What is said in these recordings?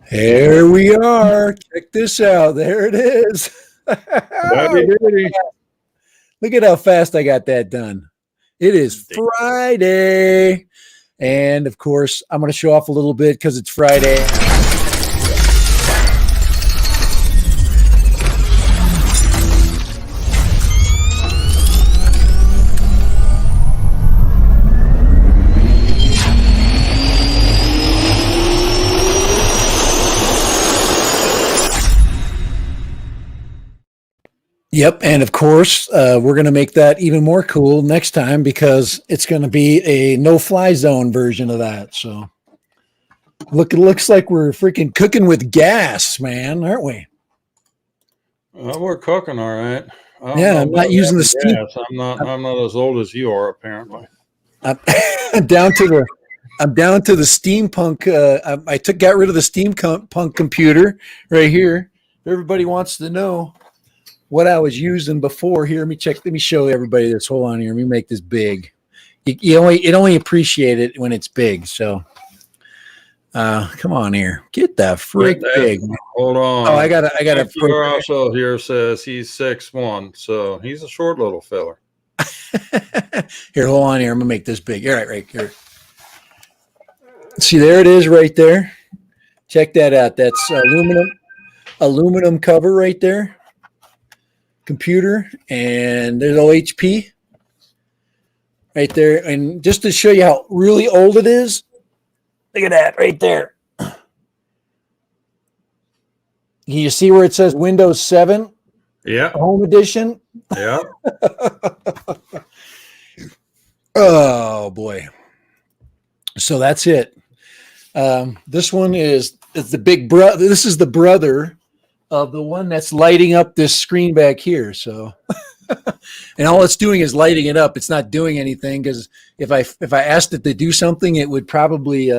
Here we are. Check this out. There it is. Howdy doody. Look at how fast I got that done. It is Friday. And of course, I'm going to show off a little bit because it's Friday. Yep, and of course, we're going to make that even more cool next time because it's going to be a no-fly zone version of that. So, it looks like we're freaking cooking with gas, man, aren't we? Well, we're cooking all right. Yeah, I'm not using the steam. Gas. I'm not as old as you are, apparently. I'm down to the steampunk. Got rid of the steampunk computer right here. If everybody wants to know what I was using before, here, let me show everybody this. Hold on here. Let me make this big. It only appreciate it when it's big. So, come on here. Get that frick big. Hold on. Oh, I got You're also here says he's 6'1", so he's a short little fella. Here, hold on here. I'm gonna make this big. All right here. See, there it is right there. Check that out. That's aluminum cover right there. Computer, and there's OHP right there. And just to show you how really old it is, look at that right there. You see where it says Windows 7? Yeah. Home Edition? Yeah. Oh, boy. So that's it. This one is the big brother. This is the brother of the one that's lighting up this screen back here. So, and all it's doing is lighting it up. It's not doing anything because if I asked it to do something, it would probably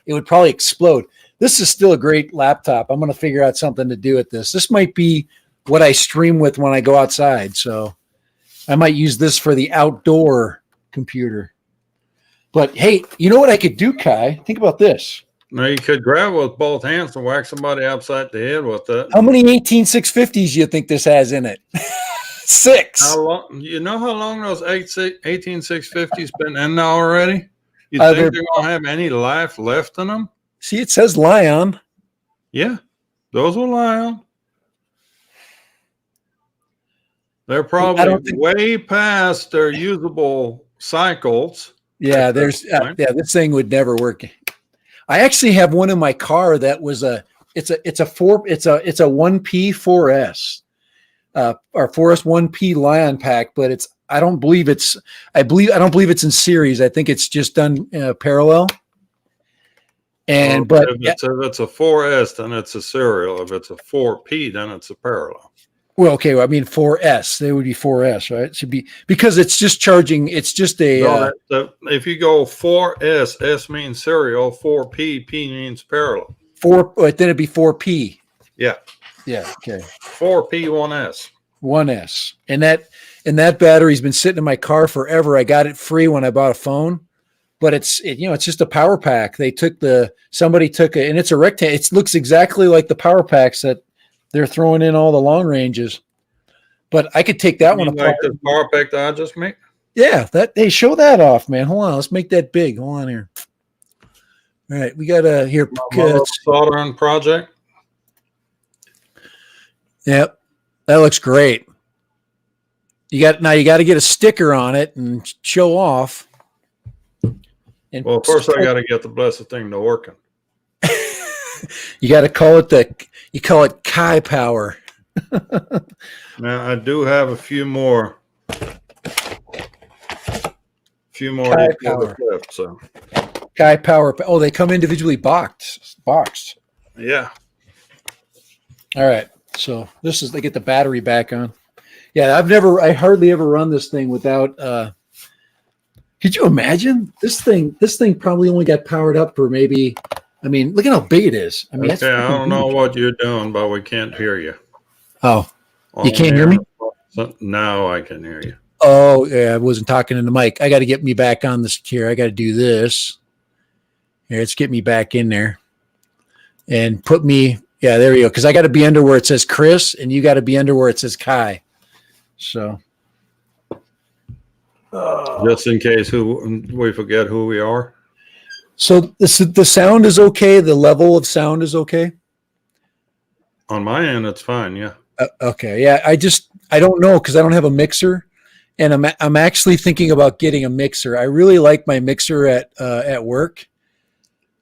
explode. This is still a great laptop. I'm going to figure out something to do with this. This might be what I stream with when I go outside. So I might use this for the outdoor computer. But hey, you know what I could do, Kai? Think about this. Now you could grab it with both hands and whack somebody upside the head with it. How many 18650s do you think this has in it? 6. How long? You know how long those 18650s been in now already? You think they're gonna have any life left in them? See, it says Lion. Yeah, those were Lion. They're probably way past their usable cycles. Yeah, this thing would never work. I actually have one in my car that was it's a 1P 4S or 4S 1P Lion pack, but I don't believe it's in series. I think it's just done parallel. And but if it's a 4S, then it's a serial. If it's a 4P, then it's a parallel. Well, okay. Well, I mean 4S. They would be 4S, right? It should be because it's just charging. It's just a. If you go 4S, S means serial. 4P, P means parallel. Then it'd be 4P. Yeah. Yeah. Okay. 4P 1S. 1S, and that battery's been sitting in my car forever. I got it free when I bought a phone, but it's just a power pack. Somebody took it, and it's a rectangle. It looks exactly like the power packs that they're throwing in all the long ranges, but I could take that one apart. Like the power pack that I just made? Yeah, show that off, man. Hold on, let's make that big. Hold on here. All right, we got here. Soldering project. Yep, that looks great. You got to get a sticker on it and show off. And well, of course, I got to get the blessed thing to working. You got to call it Kai Power. Now I do have a few more Kai Power. Clips, so. Kai Power. Oh, they come individually boxed. Yeah. All right. So they get the battery back on. Yeah, I hardly ever run this thing without. Could you imagine this thing? This thing probably only got powered up for maybe. I mean, look at how big it is. I mean, okay, I don't know what you're doing, but we can't hear you. Oh, you can't hear me? Now I can hear you. Oh, yeah, I wasn't talking in the mic. I got to get me back on this here. I got to do this. Here, let's get me back in there. and put me. Yeah, there you go. Because I got to be under where it says Chris, and you got to be under where it says Kai. So, Just in case we forget who we are. so the sound is okay. The level of sound is okay. On my end, it's fine. Yeah. Okay. Yeah. I don't know because I don't have a mixer, and I'm actually thinking about getting a mixer. I really like my mixer at work.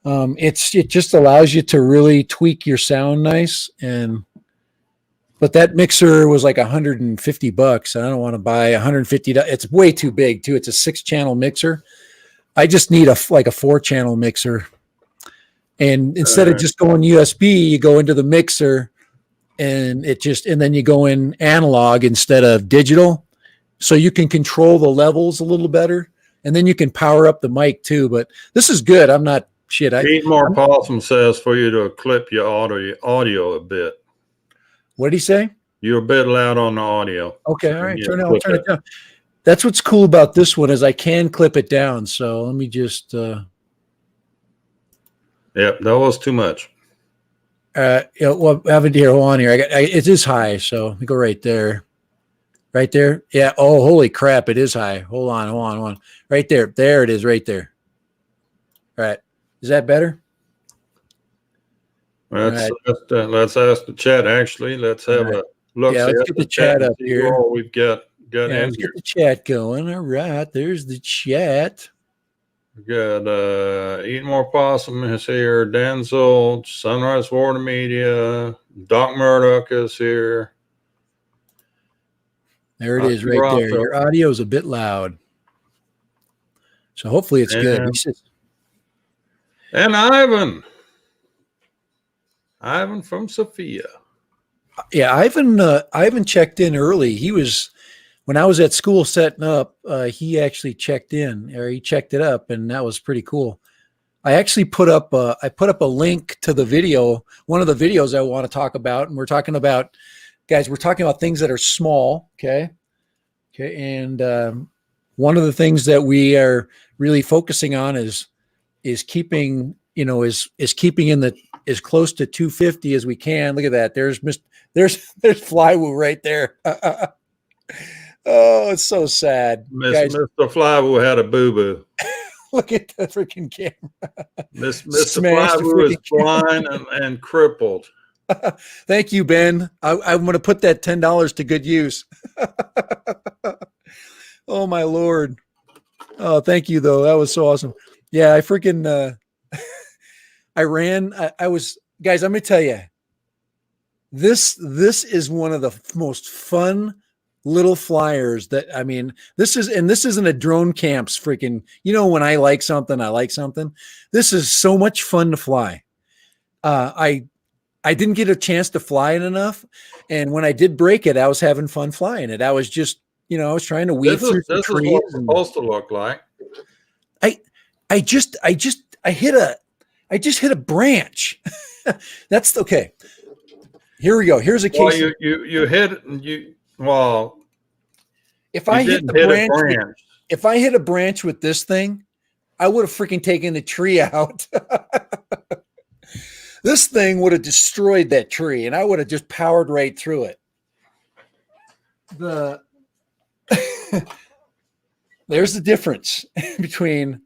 It just allows you to really tweak your sound nice, but that mixer was like $150, and I don't want to buy $150. It's way too big too. It's a 6-channel mixer. I just need a 4-channel mixer, and instead of just going USB, you go into the mixer, and then you go in analog instead of digital, so you can control the levels a little better, and then you can power up the mic too. But this is good. I'm not. Shit, Eat More Possum says for you to clip your audio a bit. What did he say? You're a bit loud on the audio. Okay, all right. Turn it down. That's what's cool about this one is I can clip it down. So let me just. Yep, that was too much. Well, I have it here. Hold on here. It is high, so let me go right there. Right there. Yeah. Oh, holy crap! It is high. Hold on. Right there. There it is. Right there. All right. Is that better? Let's ask the chat. Actually, let's have a look. Yeah, let's get the chat up here. We've got let's get the chat going. All right, there's the chat. We got Eat More Possum is here. Denzel, Sunrise Florida Media, Doc Murdoch is here. There it is, right there. Your audio is a bit loud, so hopefully it's good. And Ivan from Sophia. Yeah, Ivan checked in early. He was, when I was at school setting up, he actually checked in, or he checked it up, and that was pretty cool. I actually put up a link to the video, one of the videos I want to talk about, and we're talking about things that are small, okay, and one of the things that we are really focusing on is keeping, is keeping in the as close to 250 as we can. Look at that. There's Flywoo right there. Oh, it's so sad. Mr. Flywoo had a boo-boo. Look at the freaking camera. Mr. Flywoo is blind and crippled. Thank you, Ben. I'm going to put that $10 to good use. Oh, my Lord. Oh, thank you, though. That was so awesome. Yeah, I freaking I was, guys, I'm going to tell you, this is one of the most fun little flyers that, I mean, this isn't a drone camp's freaking, when I like something. This is so much fun to fly. I didn't get a chance to fly it enough. And when I did break it, I was having fun flying it. I was just, I was trying to weave through the trees. This is what it's supposed to look like. I just hit a branch. That's okay. Here we go. Here's a case. Well, you hit you. Well, if I hit the branch, if I hit a branch with this thing, I would have freaking taken the tree out. This thing would have destroyed that tree, and I would have just powered right through it. There's the difference between.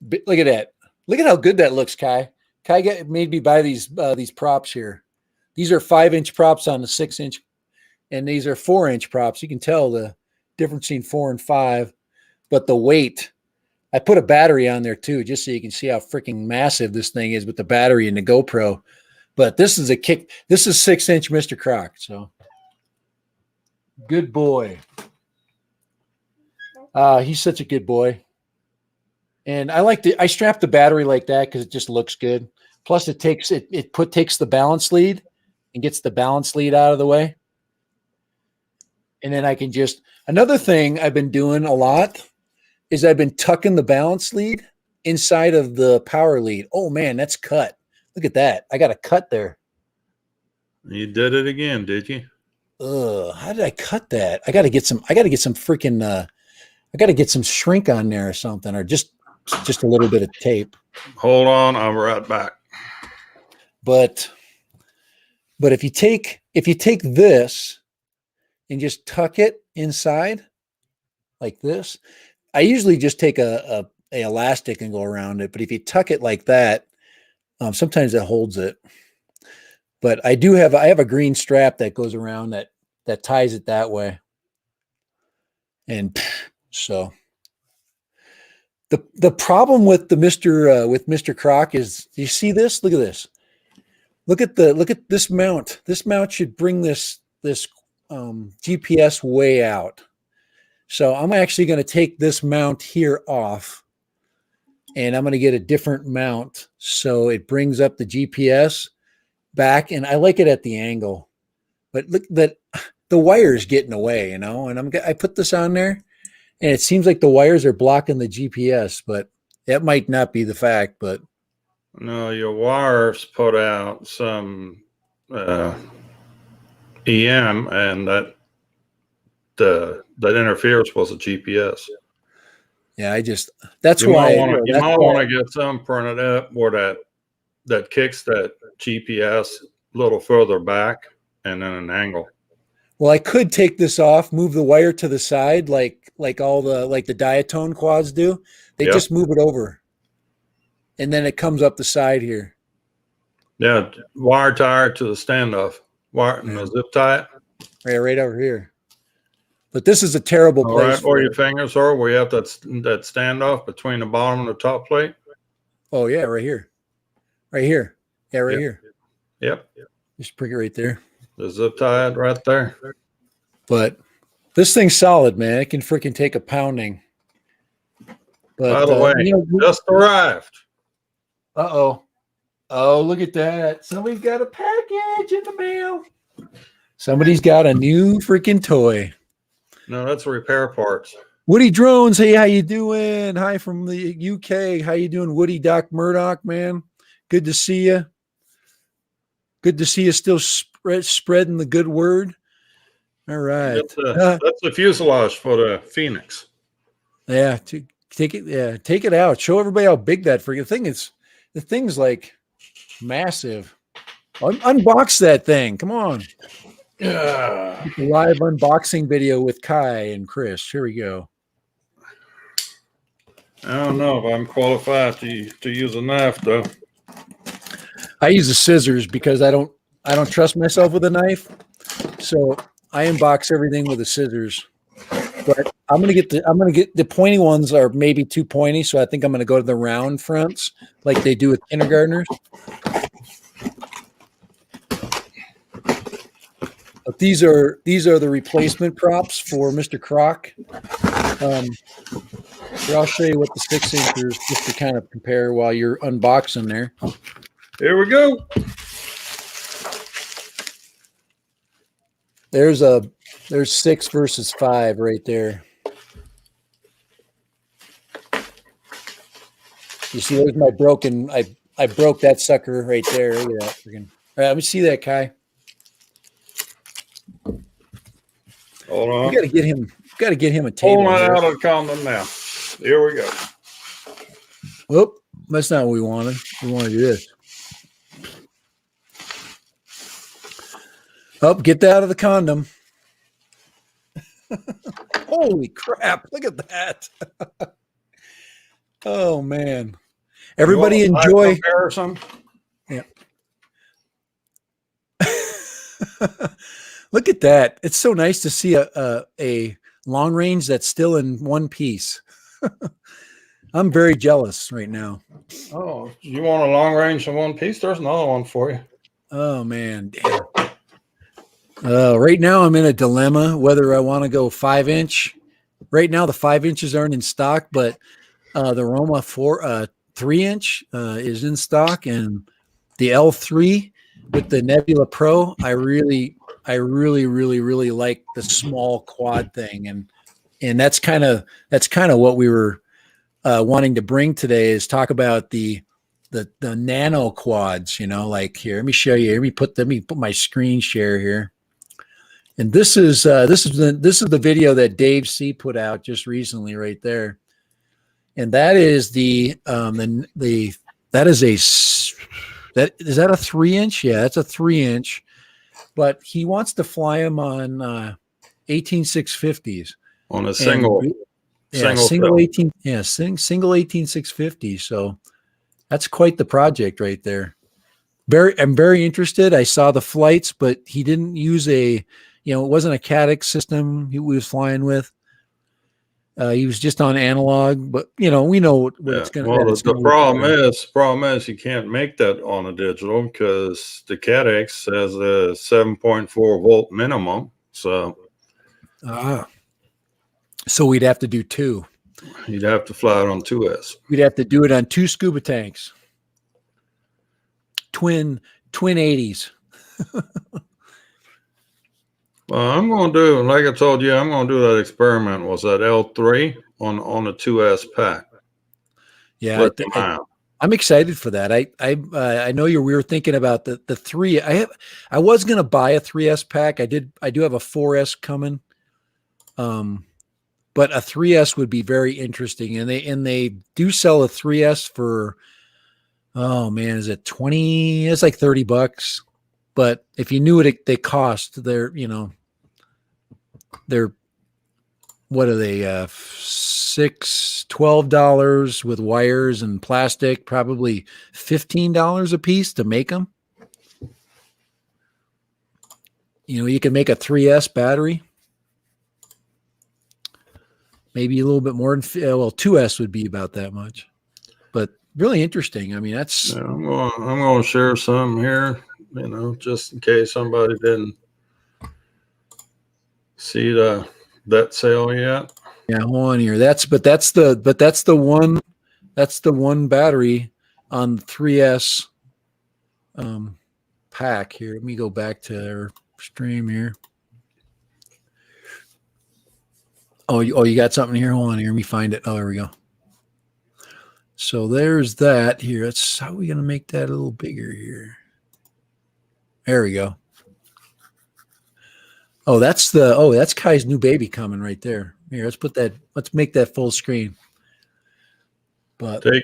Look at that. Look at how good that looks, Kai. Kai made me buy these props here. These are 5-inch props on the 6-inch, and these are 4-inch props. You can tell the difference between 4 and 5, but the weight. I put a battery on there too, just so you can see how freaking massive this thing is with the battery and the GoPro. But this is 6-inch Mr. Croc. So good boy. He's such a good boy. And I strap the battery like that because it just looks good. Plus it takes the balance lead and gets the balance lead out of the way. And then I can another thing I've been doing a lot is I've been tucking the balance lead inside of the power lead. Oh man, that's cut. Look at that. I got a cut there. You did it again, did you? How did I cut that? I got to get some freaking, I got to get some shrink on there or something, or just a little bit of tape. Hold on. I'll be right back. But if you take this and just tuck it inside like this, I usually just take a elastic and go around it. But if you tuck it like that, sometimes it holds it. But I have a green strap that goes around that ties it that way. And so the problem with the Mr. Croc is, you see this? Look at this. Look at this mount. This mount should bring this GPS way out. So I'm actually going to take this mount here off, and I'm going to get a different mount so it brings up the GPS back. And I like it at the angle, but look, that the wire is getting away, and I put this on there, and it seems like the wires are blocking the GPS, but that might not be the fact. But no, your wires put out some EM, and that interferes with the GPS. Yeah, that's why you might want to get some printed up where that kicks that GPS a little further back and then an angle. Well, I could take this off, move the wire to the side, like all the Diatone quads do. They just move it over, and then it comes up the side here. Yeah, wire tie it to the standoff. Wire, zip tie it. Right over here. But this is a terrible place. Right where your fingers are, where you have that standoff between the bottom and the top plate. Oh yeah, right here. Right here. Yeah, right here. Yep. Just prick it right there. The zip tie it right there. But this thing's solid, man. It can freaking take a pounding. But by the way, just arrived. Uh-oh. Oh, look at that. Somebody's got a package in the mail. Somebody's got a new freaking toy. No, that's repair parts. Woody Drones, hey, how you doing? Hi from the UK. How you doing, Woody Doc Murdoch, man? Good to see you. Good to see you still spreading the good word. All right. That's the fuselage for the Phoenix. Yeah, take it out. Show everybody how big that freaking thing is. The thing's like massive. Unbox that thing. Come on. Yeah. Live unboxing video with Kai and Chris. Here we go. I don't know if I'm qualified to use a knife though. I use the scissors because I don't trust myself with a knife. So I unbox everything with the scissors. But I'm gonna get the pointy ones are maybe too pointy, so I think I'm gonna go to the round fronts like they do with kindergartners. But these are the replacement props for Mr. Croc. Here, I'll show you what the 6-inchers, just to kind of compare while you're unboxing there. Here we go. There's 6 versus 5 right there. You see, there's my broken. I broke that sucker right there. Look at that freaking. All right, let me see that, Kai. Hold on. You got to get him a table. Pull that out of the condom now. Here we go. Whoop, that's not what we wanted. We want to do this. Oh, get that out of the condom. Holy crap. Look at that. Oh, man. Everybody enjoy. Comparison? Yeah. Look at that. It's so nice to see a long range that's still in one piece. I'm very jealous right now. Oh, you want a long range in one piece? There's another one for you. Oh, man. Damn. Right now I'm in a dilemma whether I want to go 5-inch. Right now the 5 inches aren't in stock, but the Roma 3-inch is in stock, and the L3 with the Nebula Pro, I really like the small quad thing, and that's kind of what we were wanting to bring today, is talk about the nano quads. Like here, let me show you. Let me put my screen share here. And this is the video that Dave C put out just recently, right there, and that is that That is that a 3-inch? Yeah, that's a 3-inch. But he wants to fly them on 18650s. On a And single yeah, single single cell. 18, yeah, single 18650. So that's quite the project right there. I'm very interested. I saw the flights, but he didn't use it wasn't a Cadix system he was flying with. He was just on analog, but we know what Yeah. it's gonna. Well, That it's the gonna look problem better. is you can't make that on a digital because the Cadex says a 7.4 volt minimum. So So we'd have to do two. you'd have to fly it on 2S. We'd have to do it on two scuba tanks, twin 80s. Well, I'm going to do, like I told you, I'm going to do that experiment. Was that L3 on a 2S pack? Yeah, Let them out. I'm excited for that. I know we were thinking about the three. I was gonna buy a 3S pack. I do have a 4S coming. But a 3S would be very interesting. And they do sell a 3S for, oh man, is it 20? It's like $30. But if you knew what they cost, they're what are they? $12 with wires and plastic, probably $15 a piece to make them. You can make a 3S battery. Maybe a little bit more than 2S would be about that much, but really interesting. I mean, that's. Yeah, I'm going to share some here, just in case somebody didn't see that sale yet. Yeah, hold on here. That's the one battery on 3S pack here. Let me go back to our stream here. Oh, you got something here? Hold on here. Let me find it. Oh, there we go. So there's that here. How are we going to make that a little bigger here? There we go. Oh, that's Kai's new baby coming right there. Here, let's make that full screen. But take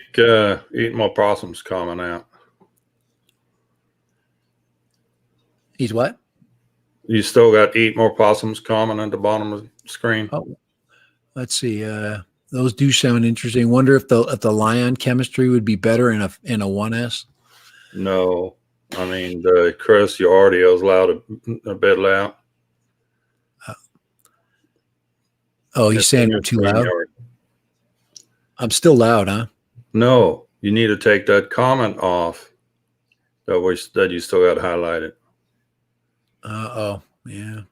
Eat More Possums comment out. He's what? You still got Eat More Possums comment at the bottom of the screen. Oh, let's see. Those do sound interesting. Wonder if the Lion chemistry would be better in a 1S. No, I mean Chris, your audio is loud, a bit loud. Oh, he's saying I'm too loud. I'm still loud, huh? No, you need to take that comment off. That you still got highlighted. Oh, yeah.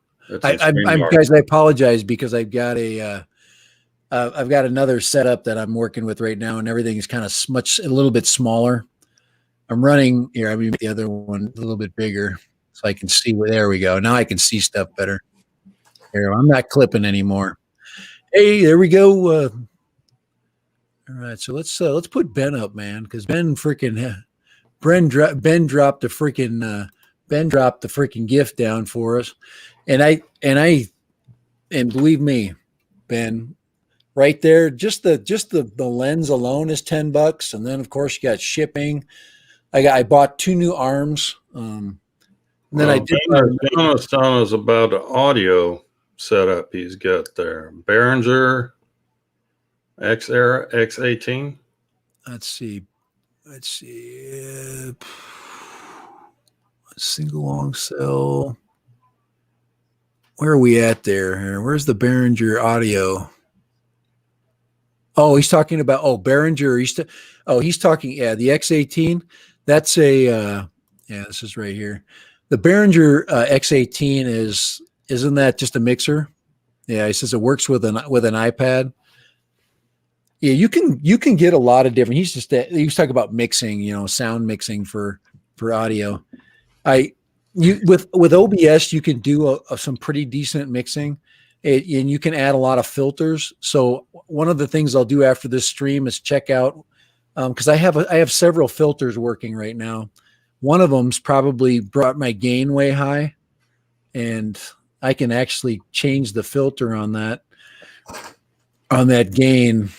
I'm guys, I apologize because I've got I've got another setup that I'm working with right now, and everything is kind of a little bit smaller. I'm running here. I mean, the other one a little bit bigger so I can see where. There we go. Now I can see stuff better. Here, I'm not clipping anymore. Hey, there we go. All right, so let's put Ben up, man, because Ben dropped the freaking gift down for us, and believe me, Ben, right there, just the lens alone is $10, and then of course you got shipping. I bought 2 new arms, and then I did. Ben was telling us about the audio setup he's got there. Behringer X18. Let's see. Single long cell. Where are we at there? Where's the Behringer audio? Oh, he's talking about Behringer. He's talking the X18. That's this is right here. The Behringer X18 isn't that just a mixer? Yeah, he says it works with an iPad. Yeah, you can get a lot of different. He was talking about mixing, sound mixing for audio. With OBS you can do some pretty decent mixing, and you can add a lot of filters. So one of the things I'll do after this stream is check out because I have several filters working right now. One of them's probably brought my gain way high, and I can actually change the filter on that gain.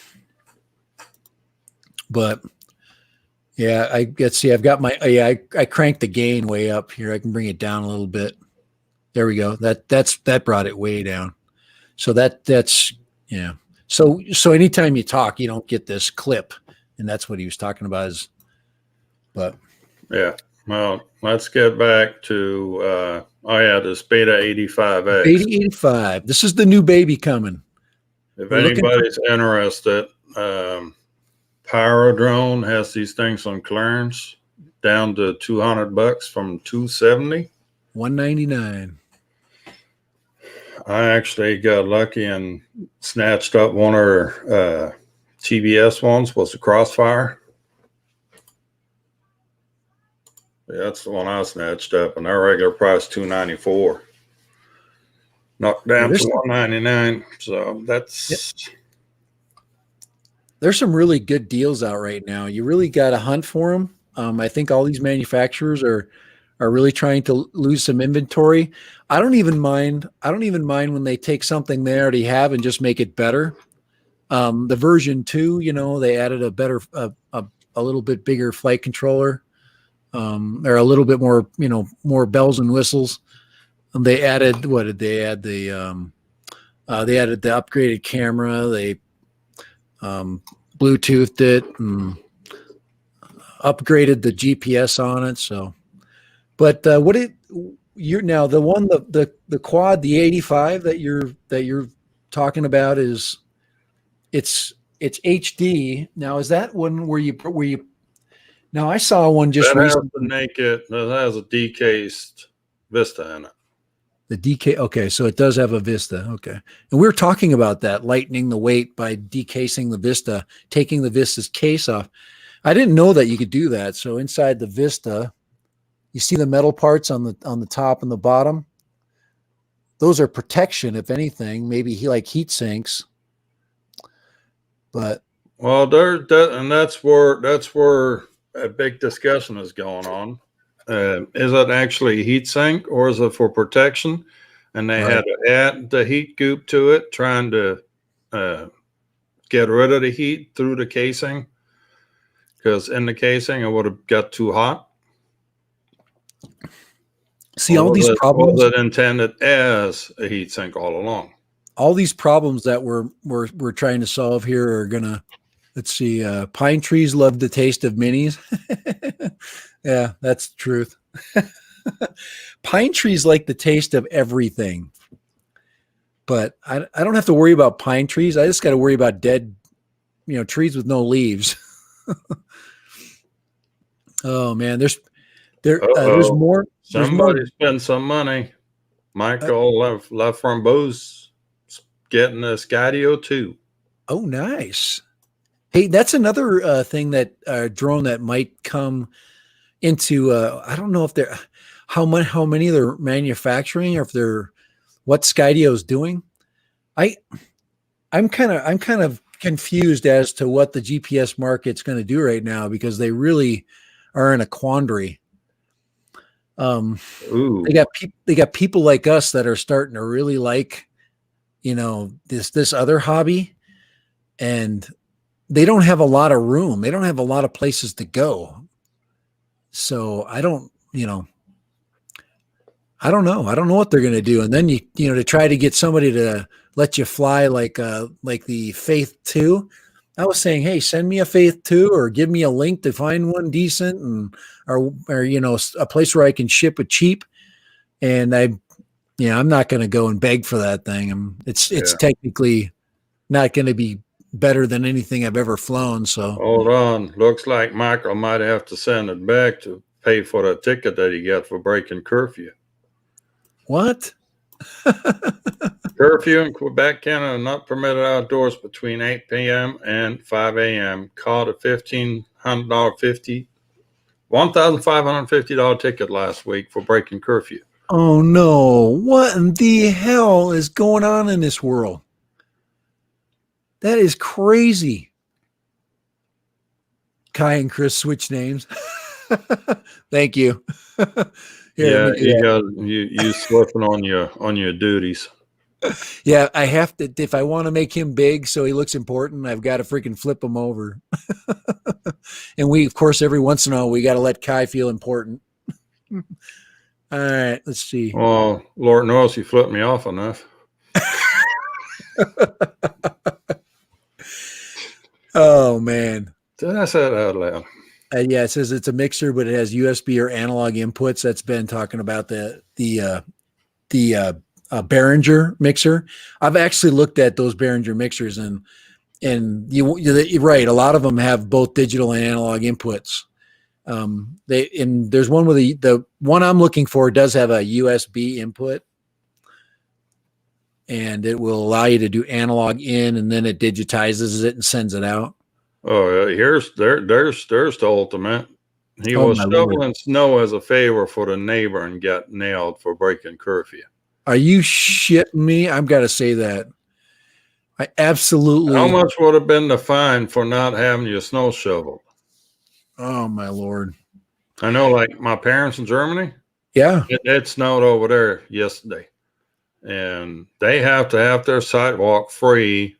But Yeah, I get see. I've got my yeah. I cranked the gain way up here. I can bring it down a little bit. There we go. That brought it way down. So that's yeah. So anytime you talk, you don't get this clip, and that's what he was talking about. Is but Yeah. Well, let's get back to this Beta 85X. Beta 85. This is the new baby coming. If We're looking anybody's interested, Pyrodrone has these things on clearance down to $200 from $270. 199. I actually got lucky and snatched up one of her TBS ones, was a Crossfire. Yeah, that's the one I snatched up, and their regular price $294. Knocked down to $199. So that's there's some really good deals out right now. You really got to hunt for them. I think all these manufacturers are really trying to lose some inventory. I don't even mind when they take something they already have and just make it better. The version 2, they added a better, a little bit bigger flight controller. They're a little bit more, more bells and whistles. And they added, what did they add? They added the upgraded camera. They Bluetoothed it and upgraded the GPS on it. So, but you're now the one, the quad, the 85 that you're talking about is it's HD. Now, is that one where you now I saw one just that recently. That has a decased Vista in it. The DK. Okay. So it does have a Vista. Okay. And we were talking about that, lightening the weight by decasing the Vista, taking the Vista's case off. I didn't know that you could do that. So inside the Vista, you see the metal parts on the top and the bottom. Those are protection, if anything, maybe like heat sinks. But well, that's where a big discussion is going on. Is it actually a heat sink or is it for protection? And they had to add the heat goop to it, trying to get rid of the heat through the casing, because in the casing it would have got too hot. See, all these problems was it intended as a heat sink all along. All these problems that we're trying to solve here are gonna. Let's see. Pine trees love the taste of minis. Yeah, that's the truth. Pine trees like the taste of everything. But I don't have to worry about pine trees. I just got to worry about dead, trees with no leaves. Oh man, there's more. Somebody spend some money. Michael Laframbeau's getting a Skydio 2. Oh, nice. Hey, that's another thing that drone that might come into. I don't know if they're how many they're manufacturing, or if they're what Skydio is doing. I'm kind of confused as to what the GPS market's going to do right now, because they really are in a quandary. They got people like us that are starting to really like, this other hobby, and they don't have a lot of room. They don't have a lot of places to go. So I don't know. I don't know what they're going to do. And then to try to get somebody to let you fly like the Faith 2. I was saying, hey, send me a Faith 2 or give me a link to find one decent, and or a place where I can ship it cheap. And I'm not going to go and beg for that thing. It's technically not going to be better than anything I've ever flown. So hold on. Looks like Michael might have to send it back to pay for the ticket that he got for breaking curfew. What? Curfew in Quebec, Canada, not permitted outdoors between 8 p.m. and 5 a.m. Called a $1,550 ticket last week for breaking curfew. Oh no. What in the hell is going on in this world? That is crazy. Kai and Chris switch names. Thank you. Here, you slipping on your duties. Yeah, I have to if I want to make him big so he looks important, I've got to freaking flip him over. And we, of course, every once in a while we got to let Kai feel important. All right, let's see. Well, Lord knows you flipped me off enough. Oh man. Did I say that out loud? Yeah, it says it's a mixer, but it has USB or analog inputs. That's Ben talking about the Behringer mixer. I've actually looked at those Behringer mixers, and you're right. A lot of them have both digital and analog inputs. There's one with the one I'm looking for does have a USB input, and it will allow you to do analog in, and then it digitizes it and sends it out. Oh, there's the ultimate. He Oh, was my shoveling Lord. snow as a favor for the neighbor and got nailed for breaking curfew. Are you shitting me? I've got to say that. I absolutely. How much would have been the fine for not having your snow shoveled? Oh my Lord. I know, like my parents in Germany, Yeah. it snowed over there yesterday, and they have to have their sidewalk free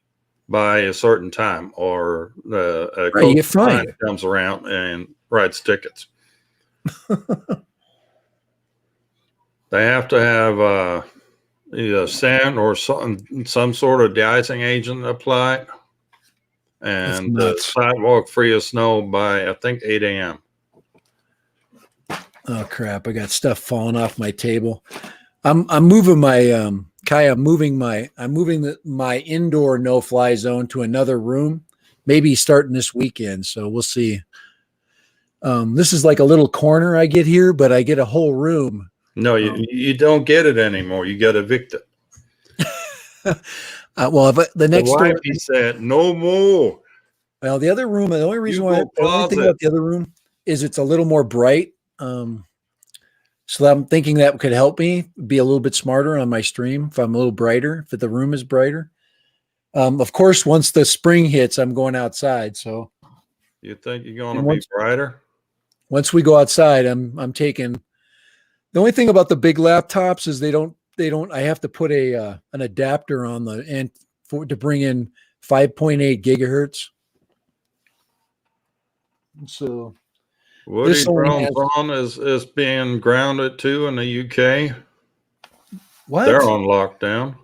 by a certain time, or a Right, you coach get fined. comes around and writes tickets. They have to have either sand or some sort of de-icing agent applied, and the nuts. sidewalk free of snow by I think 8 a.m. Oh crap! I got stuff falling off my table. I'm moving my Kai. I'm moving my indoor no fly zone to another room. Maybe starting this weekend. So we'll see. This is like a little corner I get here, but I get a whole room. No, you don't get it anymore. You get evicted. Well, if the next wife, door, he said, no more. well, the other room. The only reason You why go the only thing closet. about the other room is it's a little more bright. So I'm thinking that could help me be a little bit smarter on my stream if I'm a little brighter, if the room is brighter. Of course, once the spring hits, I'm going outside. So You think you're going to be brighter? once we go outside, I'm taking. The only thing about the big laptops is they don't. I have to put an adapter on the end to bring in 5.8 gigahertz. So Woody Brown Braun is being grounded too in the UK. What? They're on lockdown.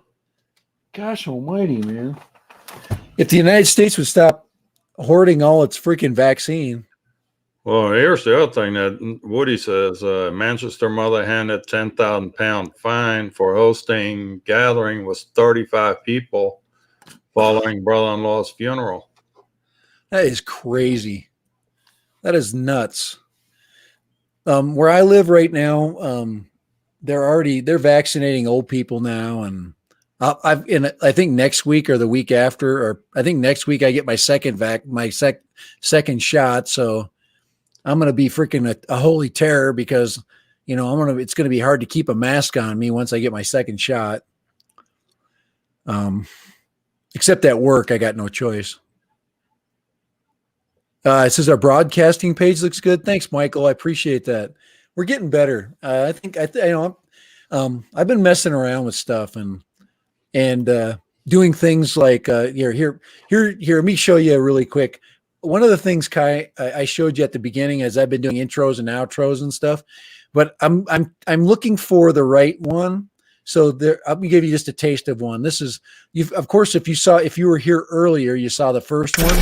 Gosh almighty, man. If the United States would stop hoarding all its freaking vaccine. Well, here's the other thing that Woody says. Manchester mother handed £10,000 fine for hosting gathering with 35 people following brother-in-law's funeral. That is crazy. That is nuts. Where I live right now, they're vaccinating old people now, and I think next week or the week after, or I think next week I get my second shot. So I'm going to be freaking a holy terror because, it's going to be hard to keep a mask on me once I get my second shot. Except at work, I got no choice. It says our broadcasting page looks good. Thanks, Michael. I appreciate that. We're getting better. I've been messing around with stuff and doing things like here. Let me show you really quick. One of the things, Kai, I showed you at the beginning is I've been doing intros and outros and stuff, but I'm looking for the right one. So I'm gonna give you just a taste of one. This is of course, if you were here earlier, you saw the first one.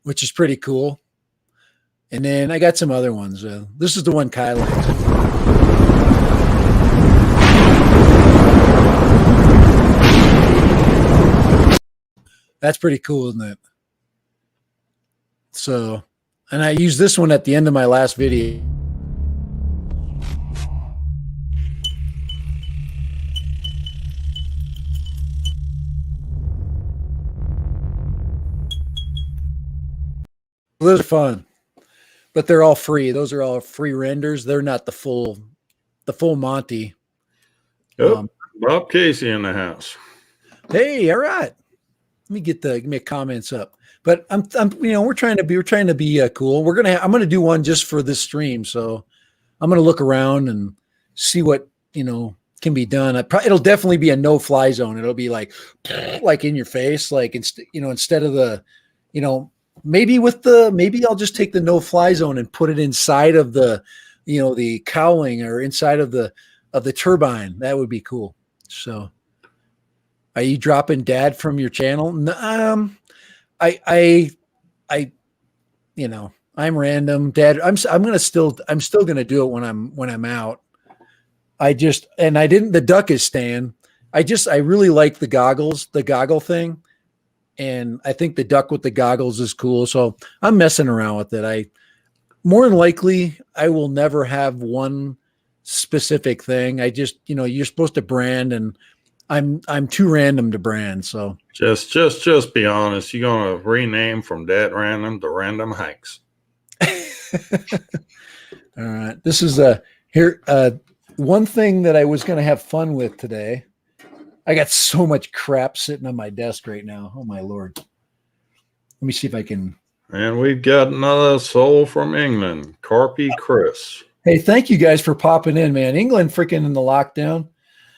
Which is pretty cool. And then I got some other ones. This is the one Kai likes. That's pretty cool, isn't it? So, and I used this one at the end of my last video. Those are fun, but they're all free. Those are all free renders. They're not the full Monty. Bob Casey in the house. Hey, all right. Let me get my comments up. But we're trying to be cool. I'm gonna do one just for this stream. So I'm gonna look around and see what can be done. It'll definitely be a no-fly zone. It'll be like in your face, like instead of the, maybe I'll just take the no-fly zone and put it inside of the, the cowling or inside of the turbine. That would be cool. So, are you dropping Dad from your channel? I'm random, Dad. I'm still gonna do it when I'm out. I didn't. The duck is staying. I really like the goggle thing, and I think the duck with the goggles is cool. So I'm messing around with it. More than likely I will never have one specific thing. You're supposed to brand, and I'm too random to brand. So just be honest. You're gonna rename from Dad Random to Random Hikes. All right. This is one thing that I was going to have fun with today. I got so much crap sitting on my desk right now. Oh my Lord. Let me see if I can. And we've got another soul from England, Carpy Chris. Hey, thank you guys for popping in, man. England freaking in the lockdown.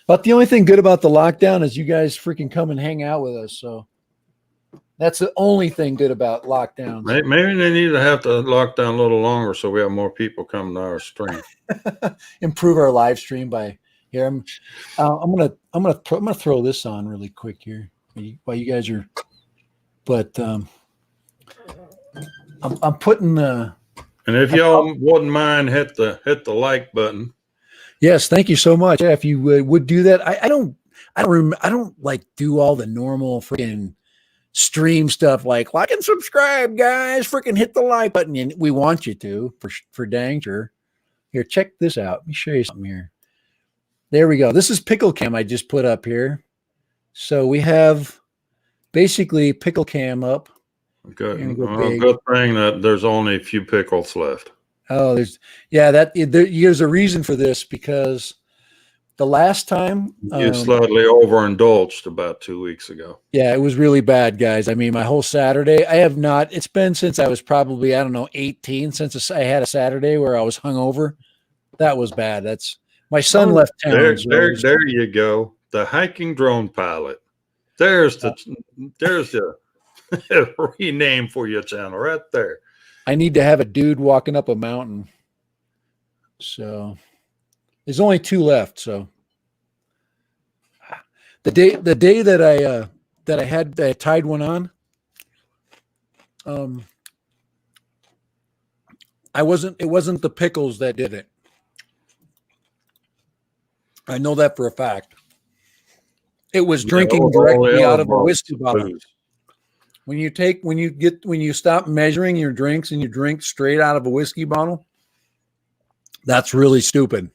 But the only thing good about the lockdown is you guys freaking come and hang out with us. So that's the only thing good about lockdowns. Maybe they need to have to lock down a little longer so we have more people coming to our stream. Improve our live stream by here. I'm gonna throw this on really quick here while you guys are. But I'm putting the. And if y'all wouldn't mind, hit the like button. Yes, thank you so much. Yeah, if you would do that, I don't like do all the normal freaking stream stuff like and subscribe, guys. Freaking hit the like button, and we want you to for dang sure. Here, check this out. Let me show you something here. There we go. This is Pickle Cam I just put up here. So we have basically Pickle Cam up. Good. Good thing that there's only a few pickles left. Oh, there's a reason for this because the last time you slightly overindulged about 2 weeks ago. Yeah, it was really bad, guys. I mean, my whole Saturday, it's been since I was probably, 18, since I had a Saturday where I was hungover. That was bad. My son left town. There you go. The hiking drone pilot. There's the rename for your channel right there. I need to have a dude walking up a mountain. So there's only 2 left. So the day that I tied one on, it wasn't the pickles that did it. I know that for a fact. It was drinking directly out of a whiskey bottle. When you stop measuring your drinks and you drink straight out of a whiskey bottle, that's really stupid.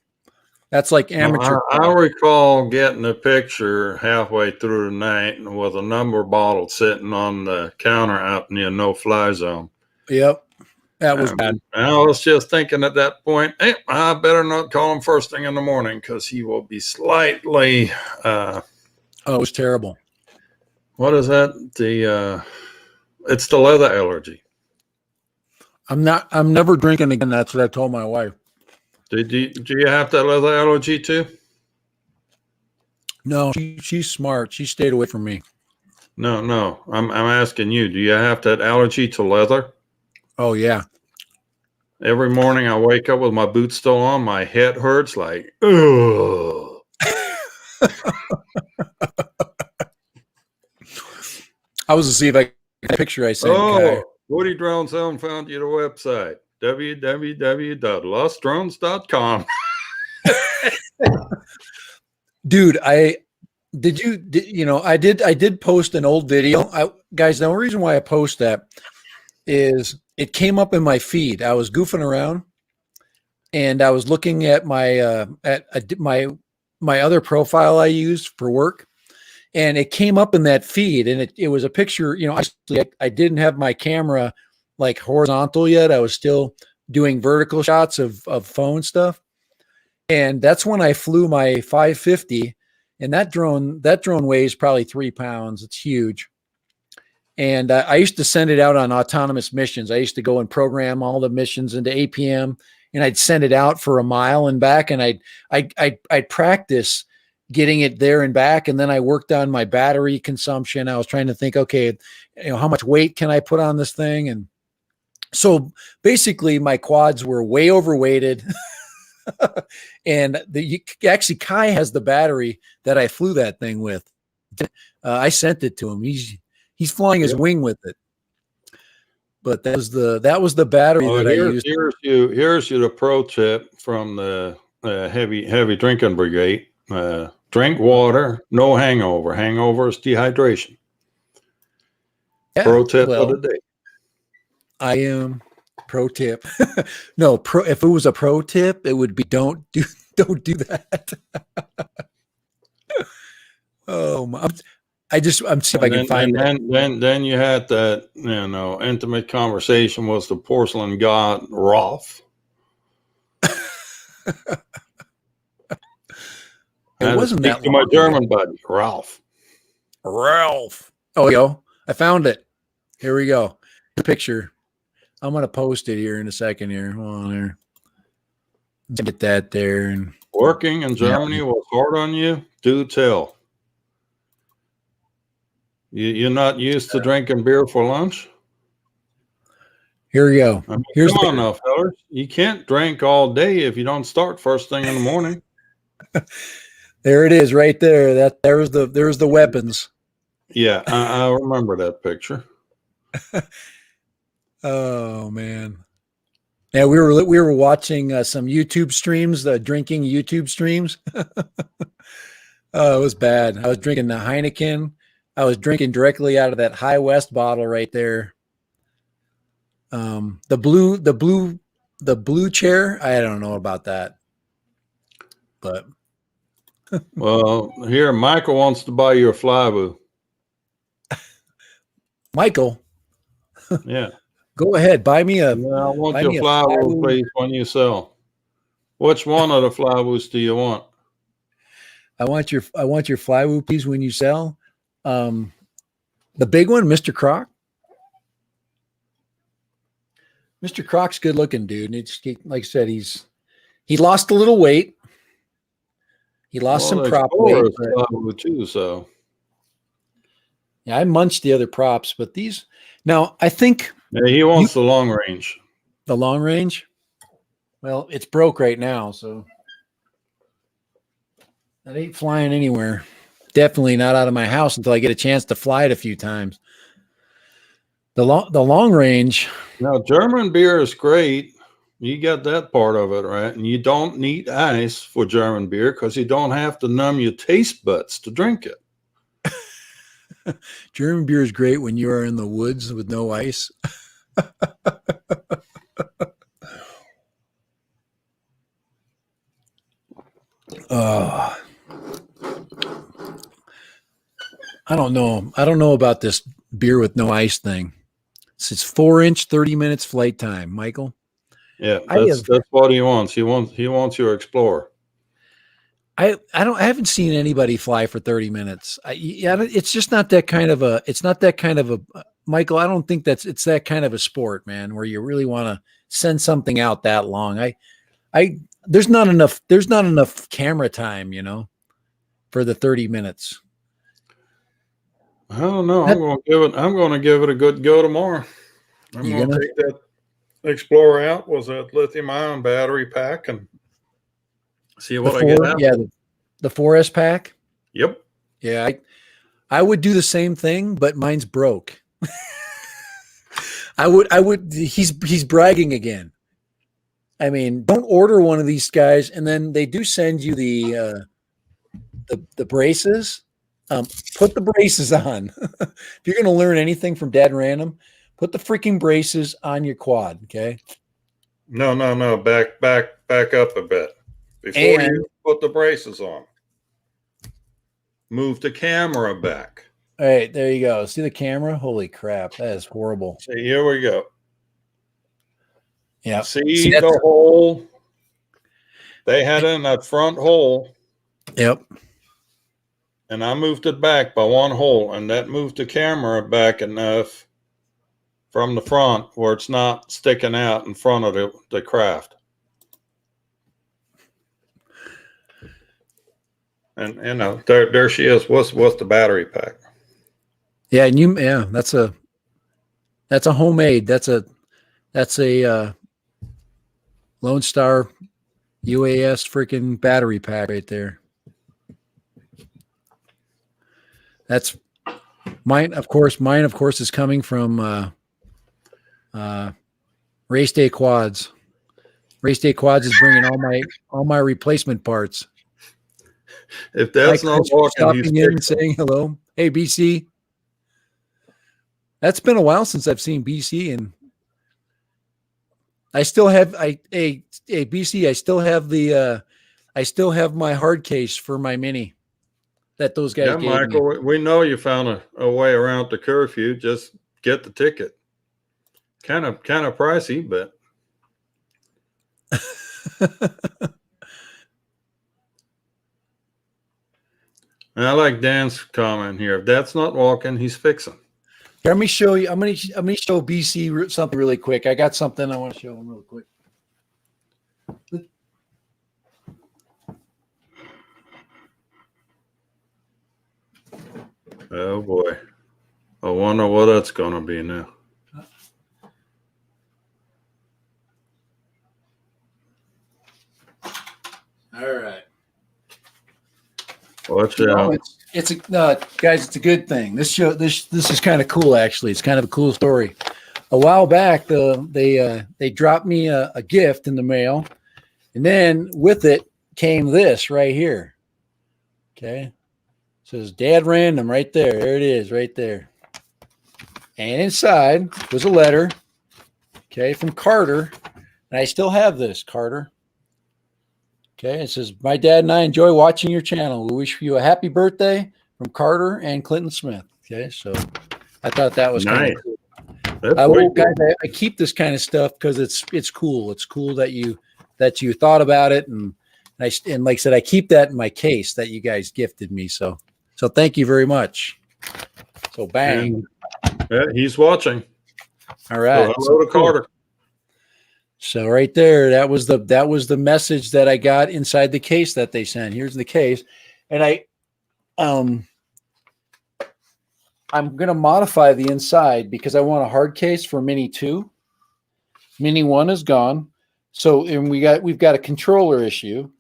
That's like amateur. I recall getting a picture halfway through the night with a number bottle sitting on the counter out near no-fly zone. Yep. That was bad. I was just thinking at that point, hey, I better not call him first thing in the morning because he will be slightly. It was terrible. What is that? It's the leather allergy. I'm never drinking again. That's what I told my wife. Do you have that leather allergy too? No, she's smart. She stayed away from me. No. I'm asking you. Do you have that allergy to leather? Oh yeah. Every morning I wake up with my boots still on. My head hurts like, ugh. I was to see if I got a picture I sent. Oh, Woody Drone Zone found you the website. www.lostdrones.com. Dude, I did post an old video. Guys, the only reason why I post that is it came up in my feed. I was goofing around and I was looking at my my other profile I used for work, and it came up in that feed, and it was a picture. I didn't have my camera like horizontal yet. I was still doing vertical shots of phone stuff. And that's when I flew my 550 And that drone weighs probably 3 pounds. It's huge. And I used to send it out on autonomous missions. I used to go and program all the missions into APM, and I'd send it out for a mile and back, and I'd practice getting it there and back. And then I worked on my battery consumption. I was trying to think, okay, how much weight can I put on this thing? And so basically my quads were way overweighted. And actually Kai has the battery that I flew that thing with. I sent it to him. He's flying his wing with it. But that was the battery that I used. Here's you the pro tip from the heavy drinking brigade. Drink water, no hangover. Hangover is dehydration. Yeah, pro tip of the day. I am pro tip. No, if it was a pro tip, it would be don't do that. Oh my. I'm see if I can find that. Then you had that, intimate conversation with the porcelain god Rolf. It wasn't that long. My German buddy, Ralph. Oh, yo, I found it. Here we go. The picture. I'm gonna post it here in a second. Here, hold on there. Get that there. And working in Germany was hard on you. Do tell. You're not used to drinking beer for lunch? Here we go. Come on now, fellas. You can't drink all day if you don't start first thing in the morning. There it is, right there. There's the weapons. Yeah, I remember that picture. Oh man. Yeah, we were watching some YouTube streams, drinking YouTube streams. Oh, it was bad. I was drinking the Heineken. I was drinking directly out of that High West bottle right there. The blue chair. I don't know about that, but well, here Michael wants to buy you a Flybu. Michael, yeah, go ahead, buy me a. Yeah, I want your Flybu, please, when you sell. Which one of the Flybus do you want? I want your Flybu, please, when you sell. The big one, Mr. Croc. Mr. Croc's good looking, dude. And like I said, he lost a little weight. He lost some prop weight. Too, so yeah, I munched the other props, but these now I think he wants the long range. The long range? Well, it's broke right now, so that ain't flying anywhere. Definitely not out of my house until I get a chance to fly it a few times. The long range. Now, German beer is great. You got that part of it, right? And you don't need ice for German beer because you don't have to numb your taste buds to drink it. German beer is great when you are in the woods with no ice. I don't know. I don't know about this beer with no ice thing. It's 4-inch, 30 minutes flight time, Michael. Yeah, that's what he wants. He wants your Explorer. I haven't seen anybody fly for 30 minutes. It's just not that kind of a. It's not that kind of a. Michael, I don't think it's that kind of a sport, man, where you really want to send something out that long. There's not enough camera time, for the 30 minutes. I don't know. I'm going to give it a good go tomorrow. I'm going to take that Explorer out with a lithium-ion battery pack and see what I get out. Yeah, the 4S pack. Yep. Yeah, I would do the same thing, but mine's broke. I would. He's bragging again. I mean, don't order one of these guys, and then they do send you the braces. Put the braces on. If you're going to learn anything from Dad Random, put the freaking braces on your quad. Okay. No. Back up a bit before you put the braces on. Move the camera back. All right, there you go. See the camera? Holy crap, that is horrible. See, here we go. Yeah. See the hole they had in that front hole. Yep. and I moved it back by 1 hole, and that moved the camera back enough from the front where it's not sticking out in front of the craft. And there she is. What's the battery pack? Yeah, and that's a homemade. That's a Lone Star UAS freaking battery pack right there. That's mine. Of course, is coming from Race Day Quads. Race Day Quads is bringing all my replacement parts. If that's not walking, stopping in and saying hello. Hey, BC. That's been a while since I've seen BC, and I still have BC. I still have my hard case for my Mini that those guys gave Michael, me. we know you found a way around the curfew. Just get the ticket. Kind of pricey, but I like Dan's comment here. If that's not walking, he's fixing. Let me show you. I'm gonna show BC something really quick. I got something I want to show him real quick. Oh boy, I wonder what that's gonna be now. All right. Watch out. Guys, it's a good thing. This is kind of cool, actually. It's kind of a cool story. A while back, they dropped me a gift in the mail, and then with it came this right here. Okay, it says Dad Random right there. There it is, right there. And inside was a letter, okay, from Carter, and I still have this, Carter. Okay, it says, my dad and I enjoy watching your channel. We wish you a happy birthday from Carter and Clinton Smith. Okay, so I thought that was nice. Kind of cool. Guys, I keep this kind of stuff because it's cool. It's cool that you thought about it, and like I said, I keep that in my case that you guys gifted me. So thank you very much. So bang. Yeah, he's watching. All right. So hello to Carter. So right there, that was the message that I got inside the case that they sent. Here's the case, and I'm going to modify the inside because I want a hard case for Mini 2. Mini 1 is gone, so and we've got a controller issue,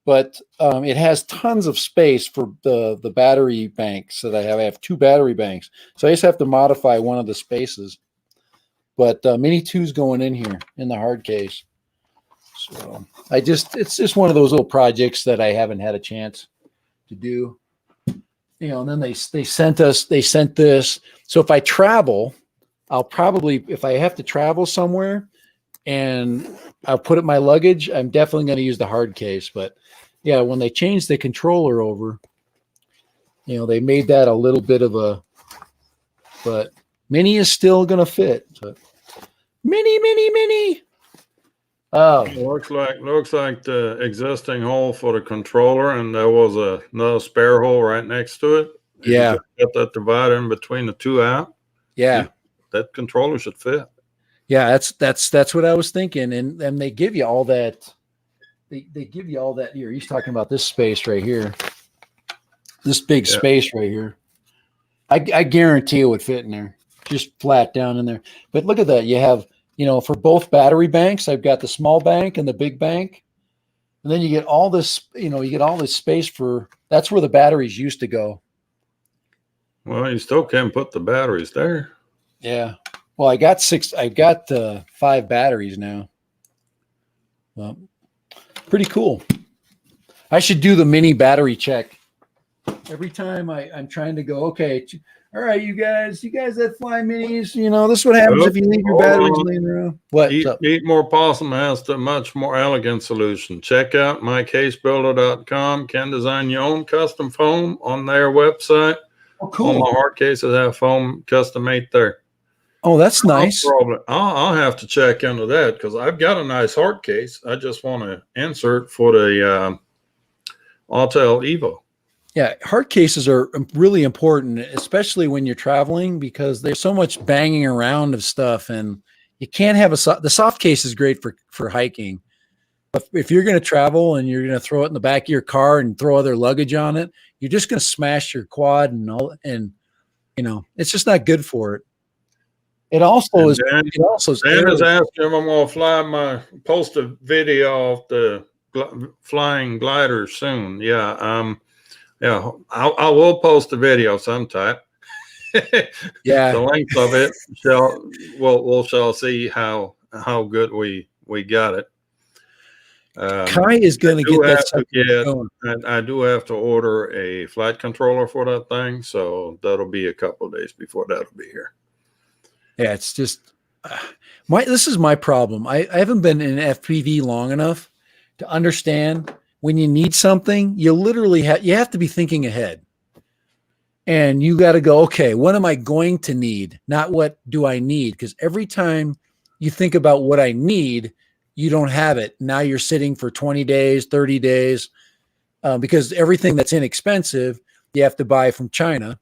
but it has tons of space for the battery banks that I have. I have 2 battery banks, so I just have to modify one of the spaces. But Mini 2 is going in here in the hard case. So it's just one of those little projects that I haven't had a chance to do. And then they sent this. So if I travel, I'll probably, if I have to travel somewhere and I'll put it in my luggage, I'm definitely going to use the hard case. But yeah, when they changed the controller over, they made that a little bit of but Mini is still going to fit. So, Mini. Oh, looks like the existing hole for the controller, and there was another spare hole right next to it. Yeah, got that divider in between the 2 out. Yeah, that controller should fit. Yeah, that's what I was thinking, and they give you all that. They give you all that here. He's talking about this space right here, this big space right here. I guarantee it would fit in there, just flat down in there. But look at that. You have, for both battery banks, I've got the small bank and the big bank. And then you get all this, you get all this space for, that's where the batteries used to go. Well, you still can put the batteries there. Yeah. Well, I got 5 batteries now. Well, pretty cool. I should do the mini battery check. Every time I'm trying to go, okay, all right, you guys that fly minis, this is what happens if you leave your batteries laying around. What? Eat More Possum has the much more elegant solution. Check out mycasebuilder.com. Can design your own custom foam on their website. Oh, cool. All my hard cases have foam custom made there. Oh, that's nice. I'll have to check into that because I've got a nice hard case. I just want to insert for the Autel Evo. Yeah, hard cases are really important, especially when you're traveling because there's so much banging around of stuff, and you can't have the soft case is great for hiking. But if you're going to travel and you're going to throw it in the back of your car and throw other luggage on it, you're just going to smash your quad and all, and it's just not good for it. It also And is. It also is Dan is air. asking if I'm going to post a video of the flying glider soon. Yeah. Yeah, I will post a video sometime. Yeah, The length of it we'll shall see how good we got it. Kai is going to get that sucker going. I do have to order a flight controller for that thing, so that'll be a couple of days before that'll be here. Yeah, it's just this is my problem. I haven't been in FPV long enough to understand when you need something, you literally you have to be thinking ahead. And you got to go, okay, what am I going to need? Not what do I need? Because every time you think about what I need, you don't have it. Now you're sitting for 20 days, 30 days, because everything that's inexpensive, you have to buy from China.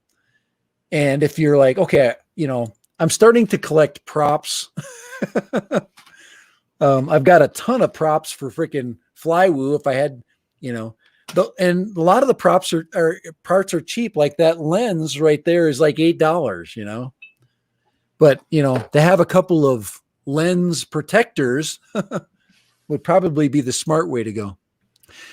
And if you're like, okay, I'm starting to collect props. I've got a ton of props for freaking Flywoo. If I had, and a lot of the props parts are cheap. Like that lens right there is like $8, but to have a couple of lens protectors would probably be the smart way to go.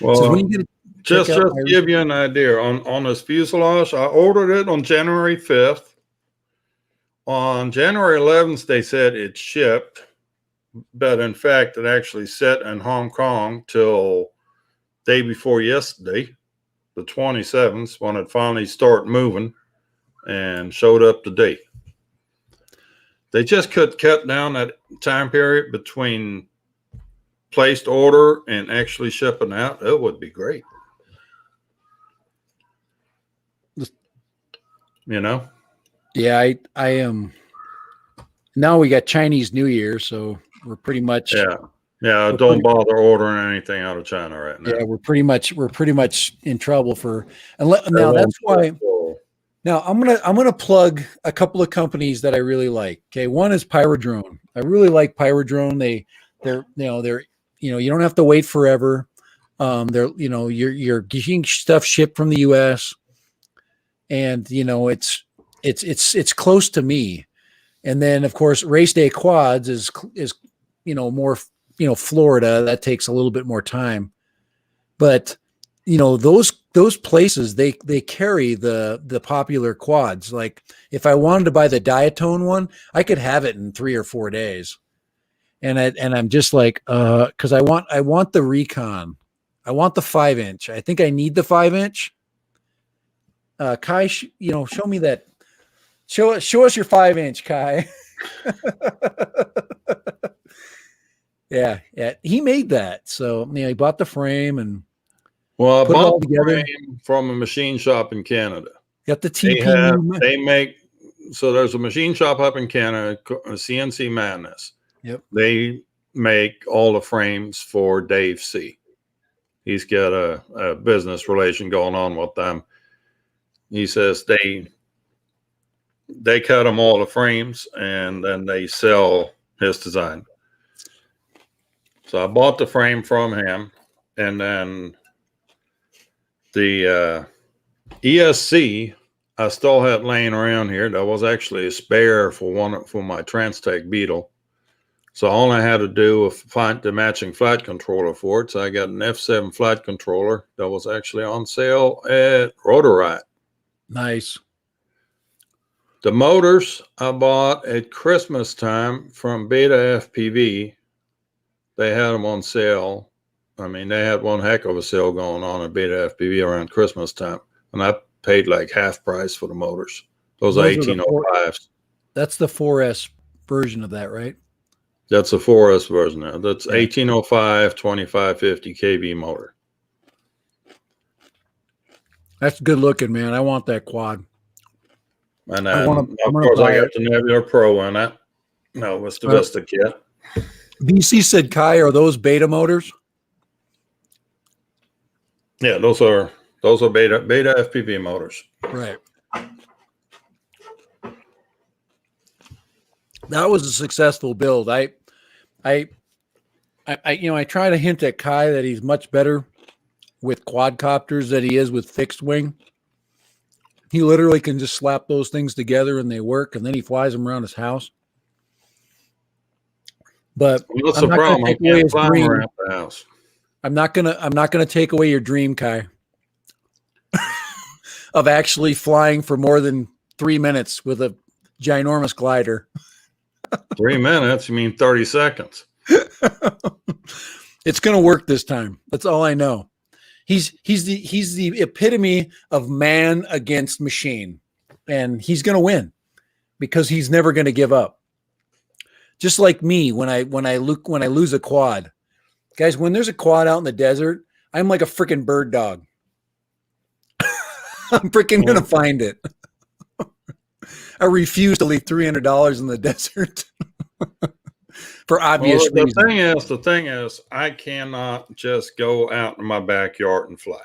Well, so when you just to give you an idea on this fuselage, I ordered it on January 5th. On January 11th, they said it shipped, but in fact, it actually sat in Hong Kong till day before yesterday, the 27th, when it finally started moving and showed up today. They just could cut down that time period between placed order and actually shipping out. It would be great. Yeah, I am. Now we got Chinese New Year, so we're pretty much. Yeah. Don't bother ordering anything out of China right now. Yeah, we're pretty much in trouble for. Now that's why. Now I'm gonna plug a couple of companies that I really like. Okay, one is Pyrodrone. I really like Pyrodrone. They're you don't have to wait forever. You're getting stuff shipped from the U.S. and it's close to me. And then of course Race Day Quads is more Florida. That takes a little bit more time, but those places they carry the popular quads. Like if I wanted to buy the Diatone one, I could have it in 3 or 4 days. And I'm just like, because I want the Recon, I want the 5-inch. I think I need the 5-inch. Kai, show me that. Show us your 5-inch, Kai. Yeah, he made that. So he bought the frame and. Well, I bought the frame from a machine shop in Canada. Got the TP. They make, so there's a machine shop up in Canada, CNC Madness. Yep. They make all the frames for Dave C. He's got a business relation going on with them. He says they cut him all the frames and then they sell his design. So I bought the frame from him, and then the ESC I still had laying around here. That was actually a spare for my Transtech Beetle. So all I had to do was find the matching flight controller for it. So I got an F7 flight controller that was actually on sale at Rotorite. Nice. The motors I bought at Christmas time from Beta FPV. They had them on sale. I mean, they had one heck of a sale going on at Beta FPV around Christmas time. And I paid like half price for the motors. Those are 1805s. That's the 4S version of that, right? That's a 4S version. That's 1805, 2550 kV motor. That's good looking, man. I want that quad. And then, of course, I got the Nebula Pro in it. No, it's the Vista kit. BC said, Kai, are those Beta motors? Yeah, those are Those are beta FPV motors. Right. That was a successful build. I try to hint at Kai that he's much better with quadcopters than he is with fixed wing. He literally can just slap those things together and they work, and then he flies them around his house. But What's I'm the not gonna problem? I take away can't his fly dream. around the house. I'm not gonna take away your dream, Kai, of actually flying for more than 3 minutes with a ginormous glider. 3 minutes? You mean 30 seconds? It's gonna work this time. That's all I know. He's the epitome of man against machine, and he's gonna win because he's never gonna give up. Just like me when I lose a quad. Guys, when there's a quad out in the desert, I'm like a freaking bird dog. I'm freaking going to find it. I refuse to leave $300 in the desert for obvious reasons. The thing is, I cannot just go out in my backyard and fly.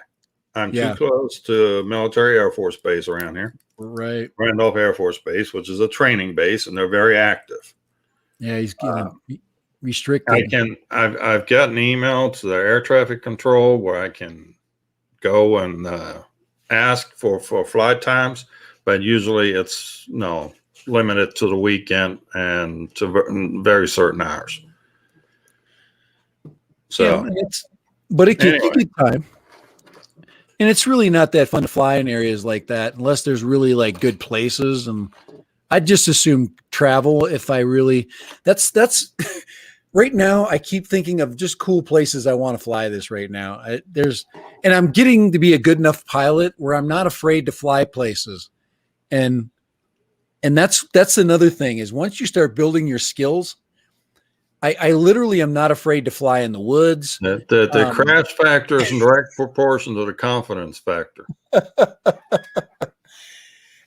I'm too close to military Air Force base around here. Right. Randolph Air Force Base, which is a training base, and they're very active. Yeah, he's getting restricted. I've got an email to the air traffic control where I can go and ask for flight times, but usually it's limited to the weekend and to very certain hours. So, but it can take time, and it's really not that fun to fly in areas like that unless there's really like good places. And I'd just assume travel if I really. That's right now. I keep thinking of just cool places I want to fly this right now. And I'm getting to be a good enough pilot where I'm not afraid to fly places, and that's another thing is once you start building your skills, I literally am not afraid to fly in the woods. The crash factor is in direct proportion to the confidence factor.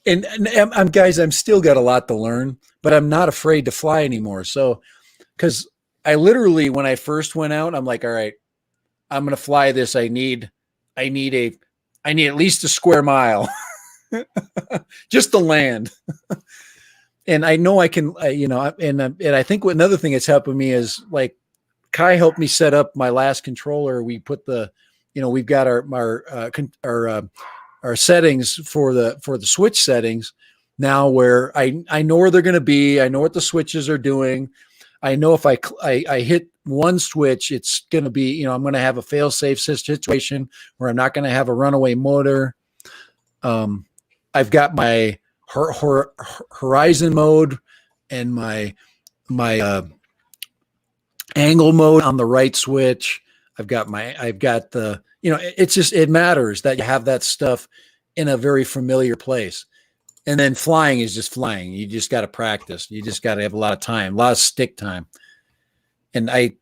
And I'm guys, I'm still got a lot to learn, but I'm not afraid to fly anymore. So, because I literally, when I first went out, I'm like, all right, I'm going to fly this. I need at least a square mile just to land. And I know I can, and I think another thing that's helping me is like Kai helped me set up my last controller. We put we've got our settings for the switch settings now where I know where they're going to be. I know what the switches are doing. I know if I hit one switch, it's going to be, I'm going to have a fail safe situation where I'm not going to have a runaway motor. I've got my horizon mode and my angle mode on the right switch. I've got the, it matters that you have that stuff in a very familiar place. And then flying is just flying. You just got to practice. You just got to have a lot of time, a lot of stick time. And I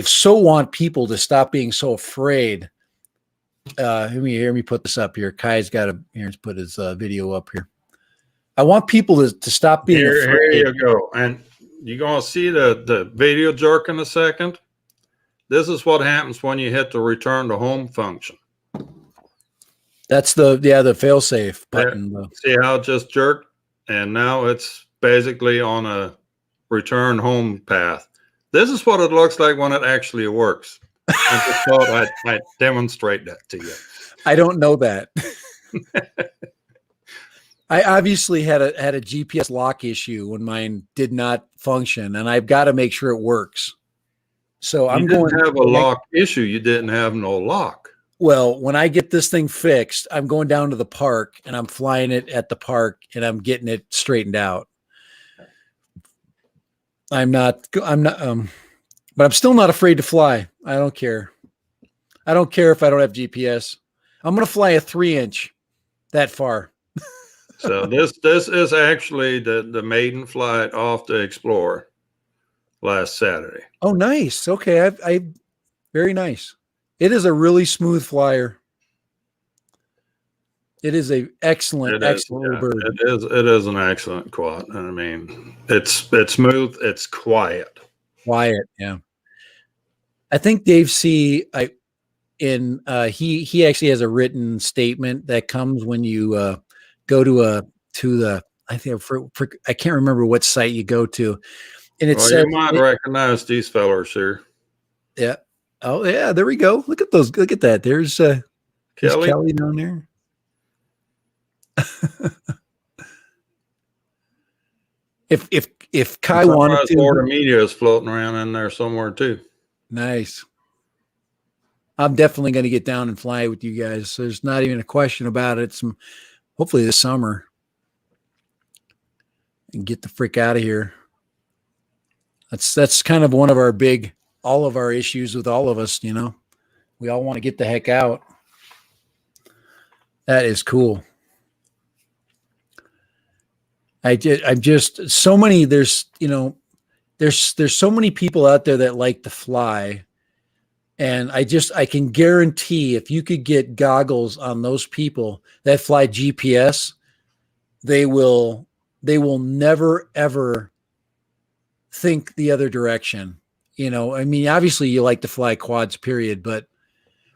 so want people to stop being so afraid. Let me put this up here. Kai's got here's put his video up here. I want people to stop being afraid. Here you go. And you're going to see the video jerk in a second. This is what happens when you hit the return to home function. That's the fail safe button. See how it just jerked? And now it's basically on a return home path. This is what it looks like when it actually works. I just thought I'd demonstrate that to you. I don't know that. I obviously had a GPS lock issue when mine did not function, and I've got to make sure it works. So I'm going to have a lock issue. You didn't have no lock. Well, when I get this thing fixed, I'm going down to the park and I'm flying it at the park and I'm getting it straightened out. But I'm still not afraid to fly. I don't care. I don't care if I don't have GPS. I'm going to fly a 3-inch that far. So this is actually the maiden flight off the Explorer last Saturday. Oh, nice. Okay. I very nice. It is a really smooth flyer. It is a excellent little bird. It is an excellent quad. I mean, it's smooth. It's quiet. Quiet. Yeah. I think Dave C. and he actually has a written statement that comes when you go to the I think I can't remember what site you go to, and it Well, says you might recognize these fellers here. yeah. Oh yeah, there we go. Look at those. Look at that. There's Kelly down there. If Kai wanted to, Florida media is floating around in there somewhere too. nice. I'm definitely going to get down and fly with you guys. There's not even a question about it. It's hopefully this summer and get the frick out of here. That's kind of one of all of our issues with all of us. You know, we all want to get the heck out. That is cool. I'm just so many. There's so many people out there that like to fly. And I can guarantee if you could get goggles on those people that fly GPS, they will never ever think the other direction. You know, I mean, obviously you like to fly quads, period, but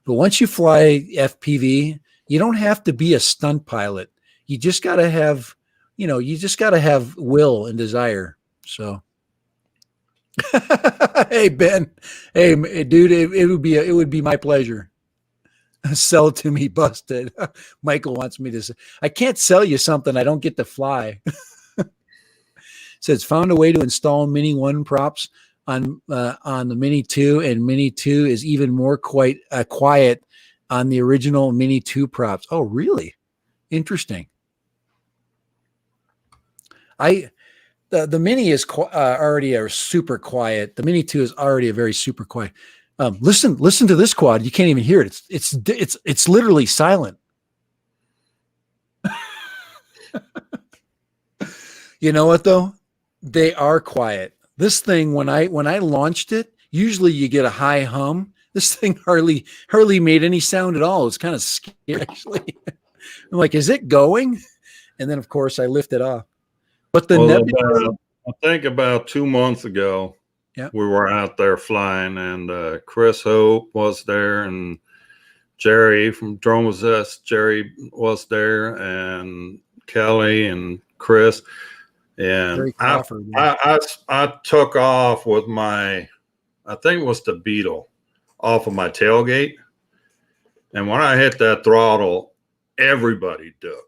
once you fly FPV, you don't have to be a stunt pilot. You just got to have, will and desire. So hey Ben, hey dude, it would be my pleasure. Sell it to me, busted. Michael wants me to say, I can't sell you something I don't get to fly. Says found a way to install Mini 1 props on the Mini 2, and Mini 2 is even more quiet on the original Mini 2 props. Oh, really? Interesting. The Mini is already a super quiet. The Mini 2 is already a very super quiet. Listen to this quad. You can't even hear it. It's literally silent. You know what though? They are quiet. This thing, when I launched it, usually you get a high hum. This thing hardly made any sound at all. It's kind of scary actually. I'm like, is it going? And then of course I lift it off. But I think about 2 months ago, yeah, we were out there flying, and Chris Hope was there, and Jerry from Drone Possessed, Jerry was there, and Kelly and Chris. And I took off with I think it was the Beetle, off of my tailgate. And when I hit that throttle, everybody ducked.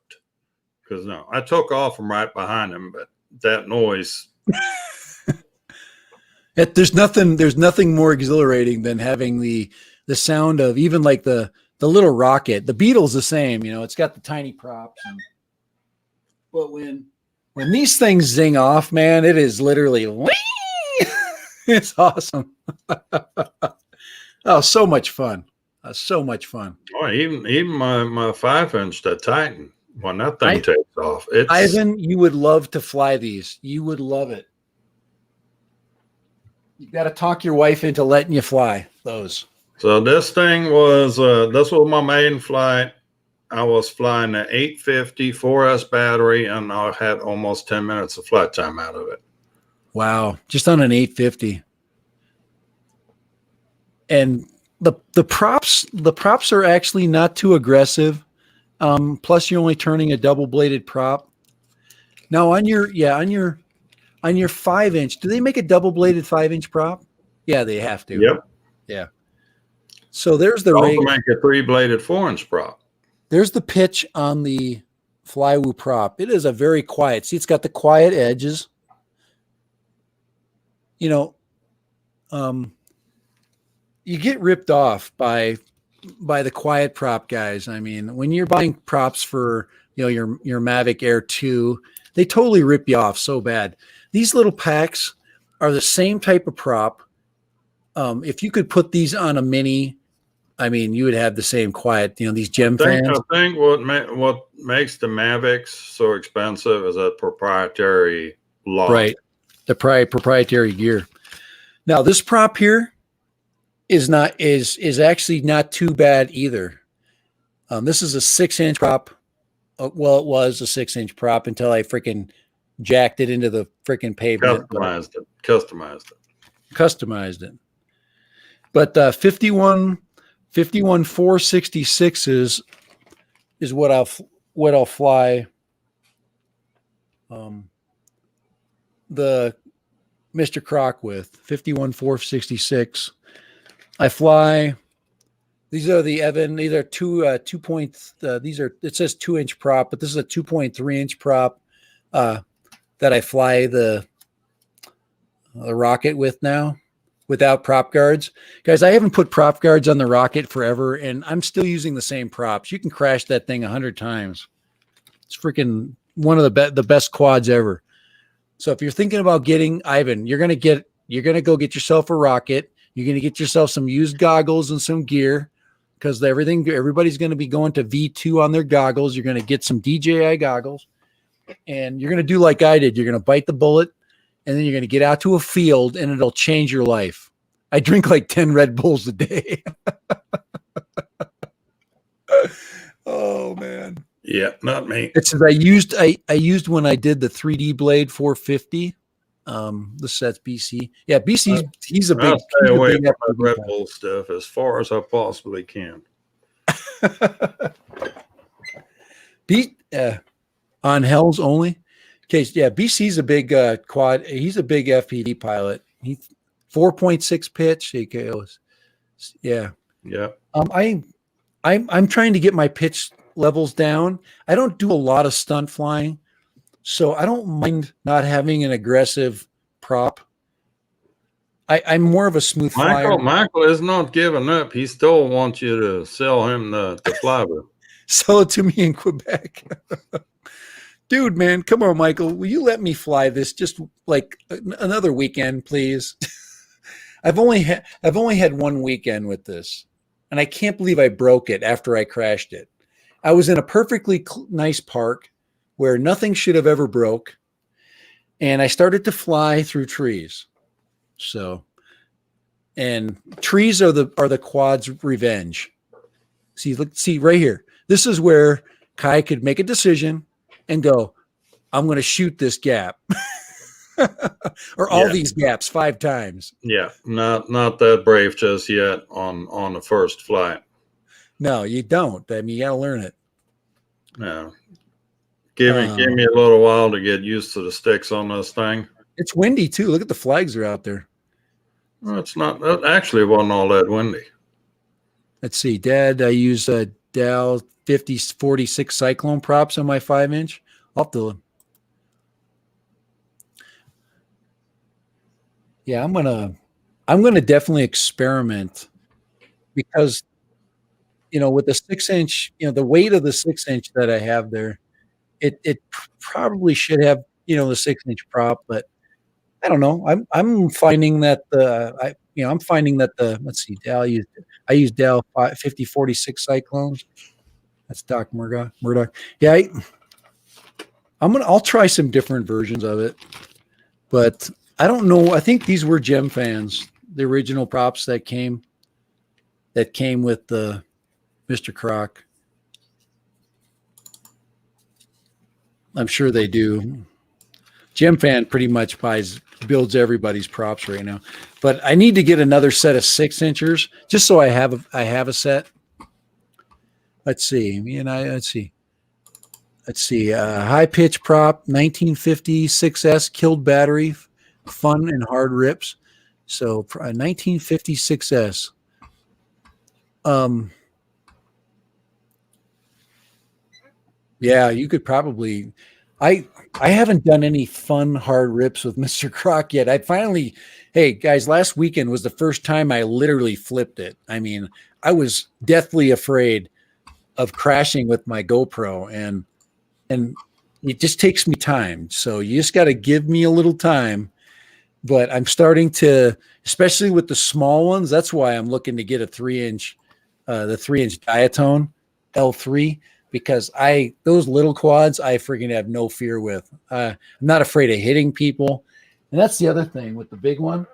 Because I took off from right behind him, but that noise. There's nothing more exhilarating than having the sound of even like the little rocket. The Beetle's the same, it's got the tiny props. But when these things zing off, man, it is literally it's awesome. Oh, so much fun. So much fun. Oh, even my 5-inch, the Titan. When that thing takes off, Ivan, you would love to fly these. You would love it. You got to talk your wife into letting you fly those. So this thing was my maiden flight. I was flying the 850 4S battery, and I had almost 10 minutes of flight time out of it. Wow, just on an 850. And the props are actually not too aggressive. Plus you're only turning a double bladed prop. Now on your 5-inch, do they make a double bladed 5-inch prop? Yeah, they have to. Yep. Yeah. So there's the also make a 3-bladed 4-inch prop. There's the pitch on the Flywoo prop. It is a very quiet. See, it's got the quiet edges. You get ripped off by the quiet prop guys. I mean, when you're buying props for your Mavic Air 2, they totally rip you off so bad. These little packs are the same type of prop. If you could put these on a Mini, I mean, you would have the same quiet. These gem fans. I think what makes the Mavics so expensive is that proprietary lock. Right, the proprietary gear. Now this prop here is actually not too bad either. This is a 6-inch prop. Well, it was a 6-inch prop until I freaking jacked it into the freaking pavement. Customized it. But 51 51 466 is what I'll fly. The Mr. Croc with 51 466. I fly. These are the Evan. These are 2 points. These are, it says 2-inch prop, but this is a 2.3-inch prop that I fly the rocket with now without prop guards. Guys, I haven't put prop guards on the rocket forever, and I'm still using the same props. You can crash that thing 100 times. It's freaking one of the best quads ever. So if you're thinking about getting Ivan, you're gonna go get yourself a rocket. You're gonna get yourself some used goggles and some gear, because everybody's gonna be going to V2 on their goggles. You're gonna get some DJI goggles, and you're gonna do like I did. You're gonna bite the bullet, and then you're gonna get out to a field, and it'll change your life. I drink like 10 Red Bulls a day. Oh man. Yeah, not me. It says I used when I did the 3D Blade 450. The set's BC. Yeah, BC. He's a big. I'll stay away from that Red Bull stuff as far as I possibly can. On Hells only. Okay, yeah, BC's a big quad. He's a big FPV pilot. He 4.6 pitch. He goes. Yeah. Yeah. I'm trying to get my pitch levels down. I don't do a lot of stunt flying, so I don't mind not having an aggressive prop. I'm more of a smooth flyer. Michael is not giving up. He still wants you to sell him the flyboot. Sell it to me in Quebec. Dude, man, come on, Michael. Will you let me fly this just like another weekend, please? I've only had one weekend with this, and I can't believe I broke it after I crashed it. I was in a perfectly nice park where nothing should have ever broke, and I started to fly through trees. So, and trees are the quad's revenge. See right here. This is where Kai could make a decision and go, I'm going to shoot this gap. Or all these gaps 5 times. Yeah, not that brave just yet on the first flight. No, you don't. I mean, you got to learn it. No. Give me a little while to get used to the sticks on this thing. It's windy too. Look at the flags are out there. Well, it's not. That actually wasn't all that windy. Let's see. Dad, I use a Dow 5046 Cyclone props on my 5-inch. I'll have to. Yeah, I'm gonna definitely experiment, because with the 6-inch, the weight of the 6-inch that I have there, it probably should have the 6-inch prop, but I don't know. I'm finding that let's see, I use Dow 5046 Cyclones. That's Doc Murdoch. Yeah, I'll try some different versions of it, but I don't know. I think these were Gem Fans, the original props that came with the Mr. Croc. I'm sure they do. Gem Fan pretty much builds everybody's props right now. But I need to get another set of 6-inchers just so I have a set. Let's see. Let's see. High pitch prop, 1950 6S killed battery, fun and hard rips. So 1950 6S. Yeah, you could probably. I haven't done any fun hard rips with Mr. Croc yet. Hey guys, last weekend was the first time I literally flipped it. I mean, I was deathly afraid of crashing with my GoPro, and it just takes me time. So you just got to give me a little time. But I'm starting to, especially with the small ones. That's why I'm looking to get a 3-inch, the 3-inch Diatone L3. Because those little quads, I freaking have no fear with. I'm not afraid of hitting people, and that's the other thing with the big one.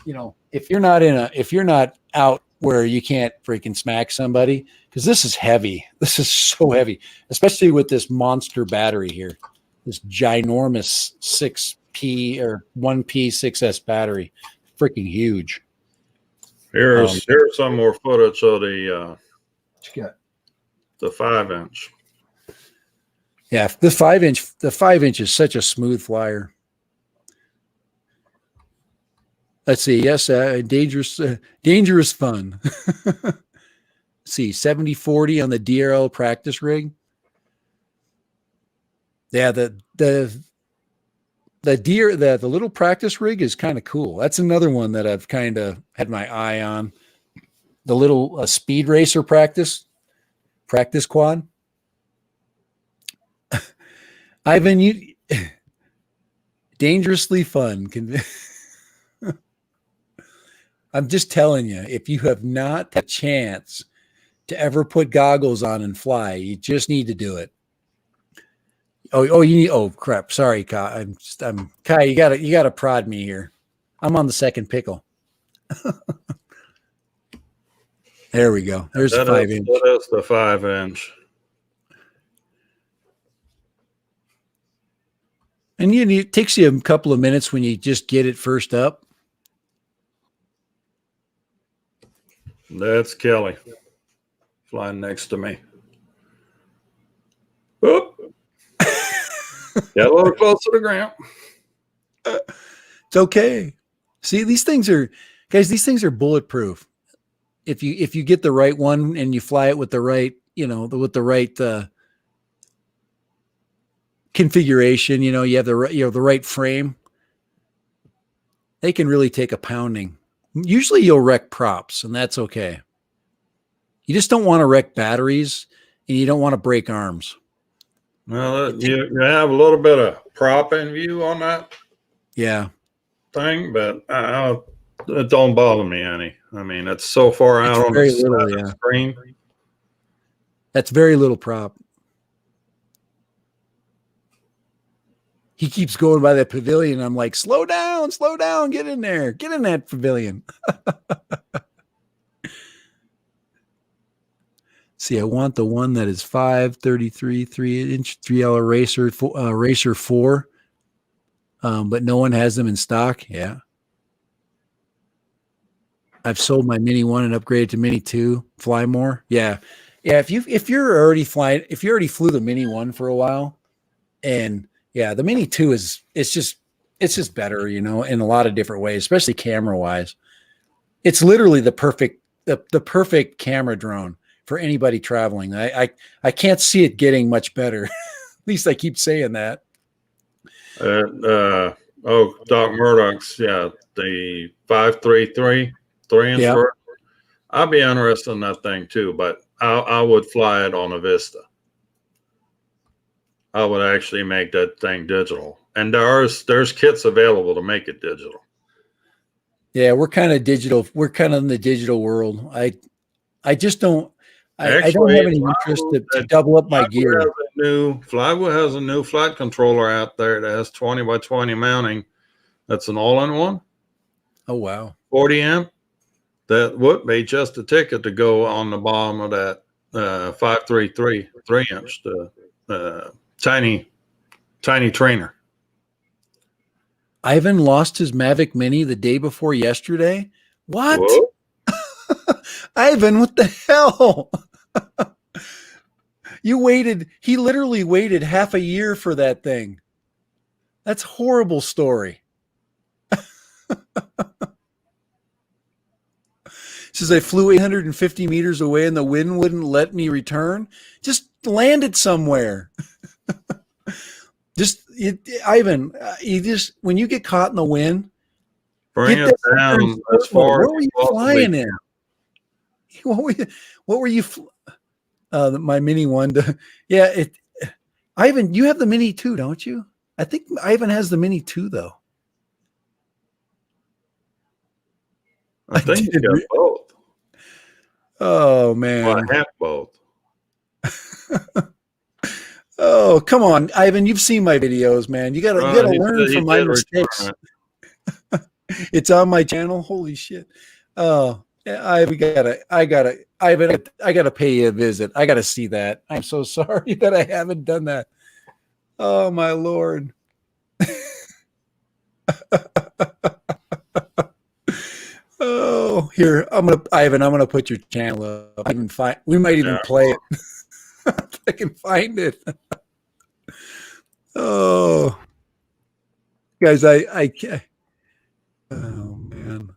If you're not out where you can't freaking smack somebody, because this is heavy. This is so heavy, especially with this monster battery here, this ginormous 6P or 1P 6S battery, freaking huge. Here's some more footage of the What you got? 5-inch. Yeah, the 5-inch is such a smooth flyer. Let's see. Yes, dangerous fun. Let's see, 70-40 on the DRL practice rig. Yeah, the little practice rig is kind of cool. That's another one that I've kind of had my eye on. The little speed racer practice quad. Ivan, you dangerously fun. I'm just telling you, if you have not had a chance to ever put goggles on and fly, you just need to do it. You need. Oh crap! Sorry, Kai. I'm Kai. You gotta prod me here. I'm on the second pickle. There we go. There's a 5-inch. That is the 5-inch. And it takes you a couple of minutes when you just get it first up. That's Kelly flying next to me. Oop. Got a little close to the ground. It's okay. See, these things are bulletproof. If you get the right one and you fly it with the right, with the right configuration, you have the right frame, they can really take a pounding. Usually you'll wreck props, and that's okay. You just don't want to wreck batteries, and you don't want to break arms. Well, you have a little bit of prop in view on that thing, but it don't bother me any. I mean, it's so far out on the screen. That's very little prop. He keeps going by the pavilion. I'm like, slow down, get in there, get in that pavilion. See, I want the one that is 533 3-inch 3L Racer 4, but no one has them in stock. Yeah, I've sold my Mini 1 and upgraded to Mini 2. Fly more. Yeah. If you already flew the Mini 1 for a while, and the Mini 2 it's just better, in a lot of different ways, especially camera wise. It's literally the perfect camera drone for anybody traveling. I can't see it getting much better. At least I keep saying that. Doc Murdoch's, the 533 3-inch. Yeah. I'd be interested in that thing too, but I would fly it on a Vista. I would actually make that thing digital, and there's kits available to make it digital. Yeah, we're kind of digital. We're kind of in the digital world. I just don't. I don't have any interest to double up my gear. Flywheel has a new flight controller out there that has 20 by 20 mounting. That's an all-in-one. Oh wow! 40 amp. That would be just a ticket to go on the bottom of that 533 3-inch, the tiny trainer. Ivan lost his Mavic Mini the day before yesterday. What? Ivan, what the hell? He literally waited half a year for that thing. That's a horrible story. Says I flew 850 meters away and the wind wouldn't let me return. Just land it somewhere. Ivan, when you get caught in the wind, bring it down as far. Where were you flying in? What were you? My Mini 1. Ivan, you have the Mini 2, don't you? I think Ivan has the Mini 2 though. I think you got both. Oh man, well, I have both. Oh come on, Ivan! You've seen my videos, man. You gotta learn from my mistakes. It's on my channel. Holy shit! Oh, yeah, I gotta pay you a visit. I gotta see that. I'm so sorry that I haven't done that. Oh my lord. Oh, Here, I'm gonna put your channel up. I can find. We might even play it. If I can find it. Oh, guys, I can't. Oh man.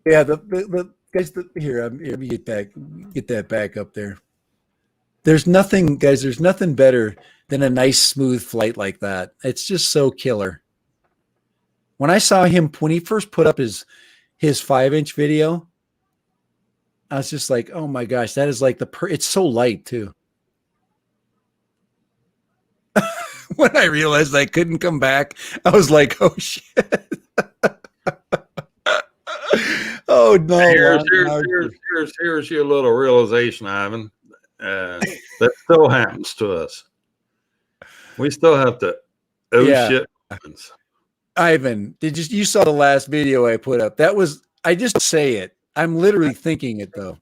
Yeah, the guys. Here, let me get that back up there. There's nothing, guys. There's nothing better than a nice smooth flight like that. It's just so killer. When I saw him when he first put up his 5-inch video, I was just like, oh my gosh, that is like it's so light too. When I realized I couldn't come back, I was like, oh shit. Oh no. Here's your little realization, Ivan. That still happens to us. We still have to shit happens. Ivan, you saw the last video I put up? I just say it. I'm literally thinking it though.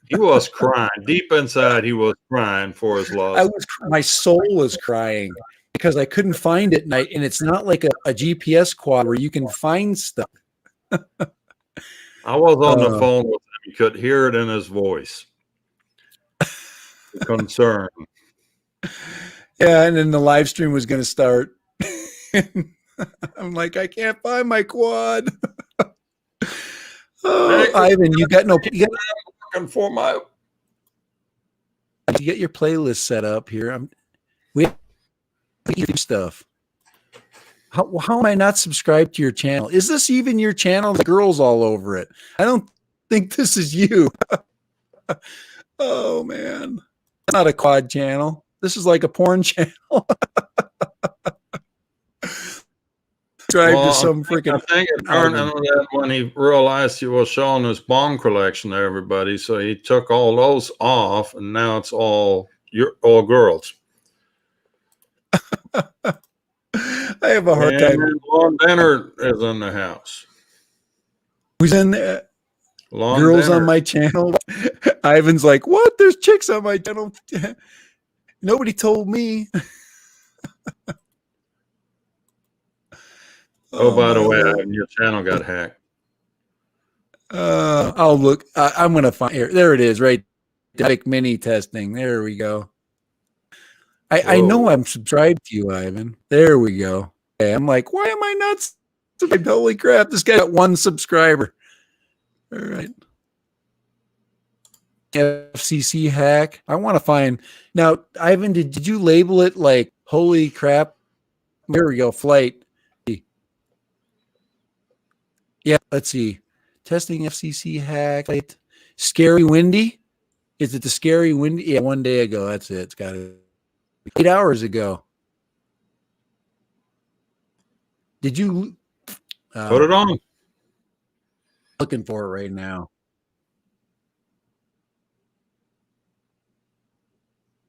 He was crying deep inside. He was crying for his loss. My soul was crying because I couldn't find it, and it's not like a GPS quad where you can find stuff. I was on the phone with him. You could hear it in his voice. Concern. Yeah, and then the live stream was going to start. I'm like, I can't find my quad. Hey, Ivan, you got looking for my. You get your playlist set up here. We do stuff. How am I not subscribed to your channel? Is this even your channel? The girls all over it. I don't think this is you. Oh man, it's not a quad channel. This is like a porn channel. To some freaking. I think it turned into that when he realized he was showing his bomb collection to everybody, so he took all those off, and now it's all girls. I have a hard time. Lon Denner is in the house. Who's in there? Girls Denner. On my channel. Ivan's like, what? There's chicks on my channel. Nobody told me. Oh, by the way, your channel got hacked. I'll look. I'm going to find here. There it is, right? Dick Mini testing. There we go. I know I'm subscribed to you, Ivan. There we go. Okay, I'm like, why am I not subscribed? Holy crap. This guy got 1 subscriber. All right. FCC hack. I want to find. Now, Ivan, did you label it like, holy crap? There we go. Flight. Yeah, let's see. Testing FCC hack. Scary Windy? Is it the Scary Windy? Yeah, 1 day ago. That's it. It's got it. 8 hours ago. Did you put it on? Looking for it right now.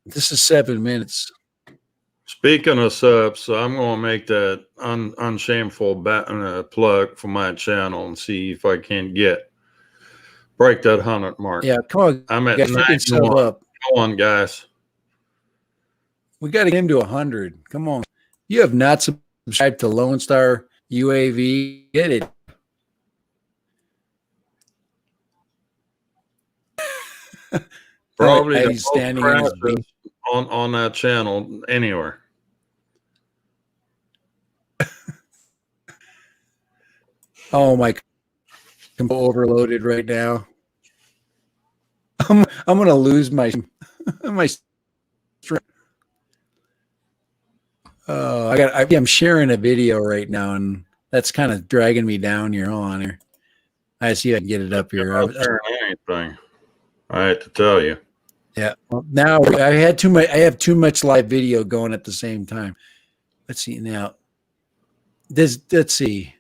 This is 7 minutes. Speaking of subs, I'm going to make that unshameful plug for my channel and see if I can break that 100 mark. Yeah, come on. I'm at 91. Come on, guys. We got to get him to 100. Come on. You have not subscribed to Lone Star UAV. Get it. Probably the standing on that channel anywhere. Oh my! I'm overloaded right now. I'm gonna lose my strength. I'm sharing a video right now, and that's kind of dragging me down here. Hold on here. I see if I can get it up here. Anything. I hate to tell you. Yeah. Well, now I have too much live video going at the same time. Let's see now. Let's see.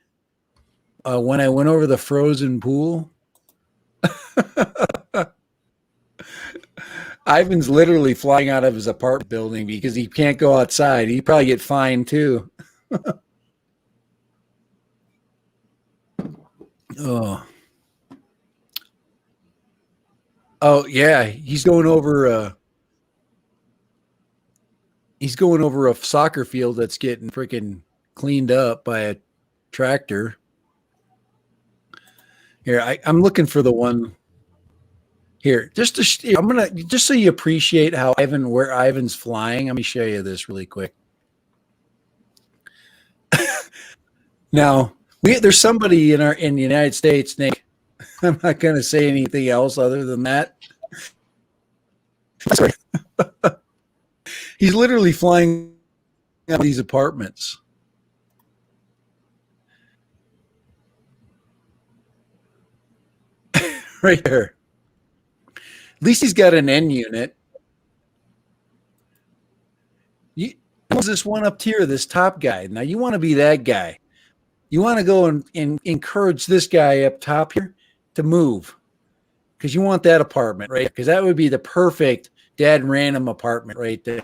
When I went over the frozen pool, Ivan's literally flying out of his apartment building because he can't go outside. He'd probably get fined too. Oh yeah, he's going over a soccer field that's getting freaking cleaned up by a tractor. Here, I'm looking for the one here. I'm gonna just so you appreciate how where Ivan's flying. Let me show you this really quick. Now, there's somebody in the United States, Nick. I'm not going to say anything else other than that. Sorry. He's literally flying out of these apartments. Right there. At least he's got an end unit. This one up here, this top guy. Now you want to be that guy. You want to go and encourage this guy up top here to move, because you want that apartment, right? Because that would be the perfect dad random apartment right there.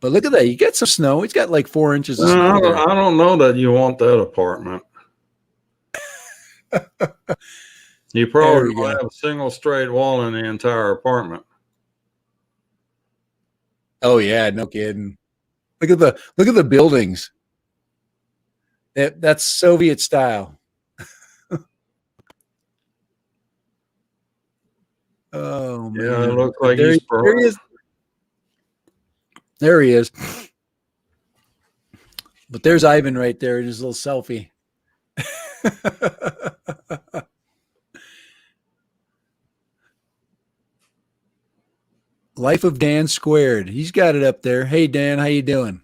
But look at that. You get some snow. It's got like 4 inches of snow. I don't know that you want that apartment. You probably have a single straight wall in the entire apartment. Oh yeah, no kidding. Look at the buildings. That's Soviet style. Oh man. Yeah, it looks like there he is. There he is. But there's Ivan right there in his little selfie. Life of Dan Squared. He's got it up there. Hey Dan, how you doing?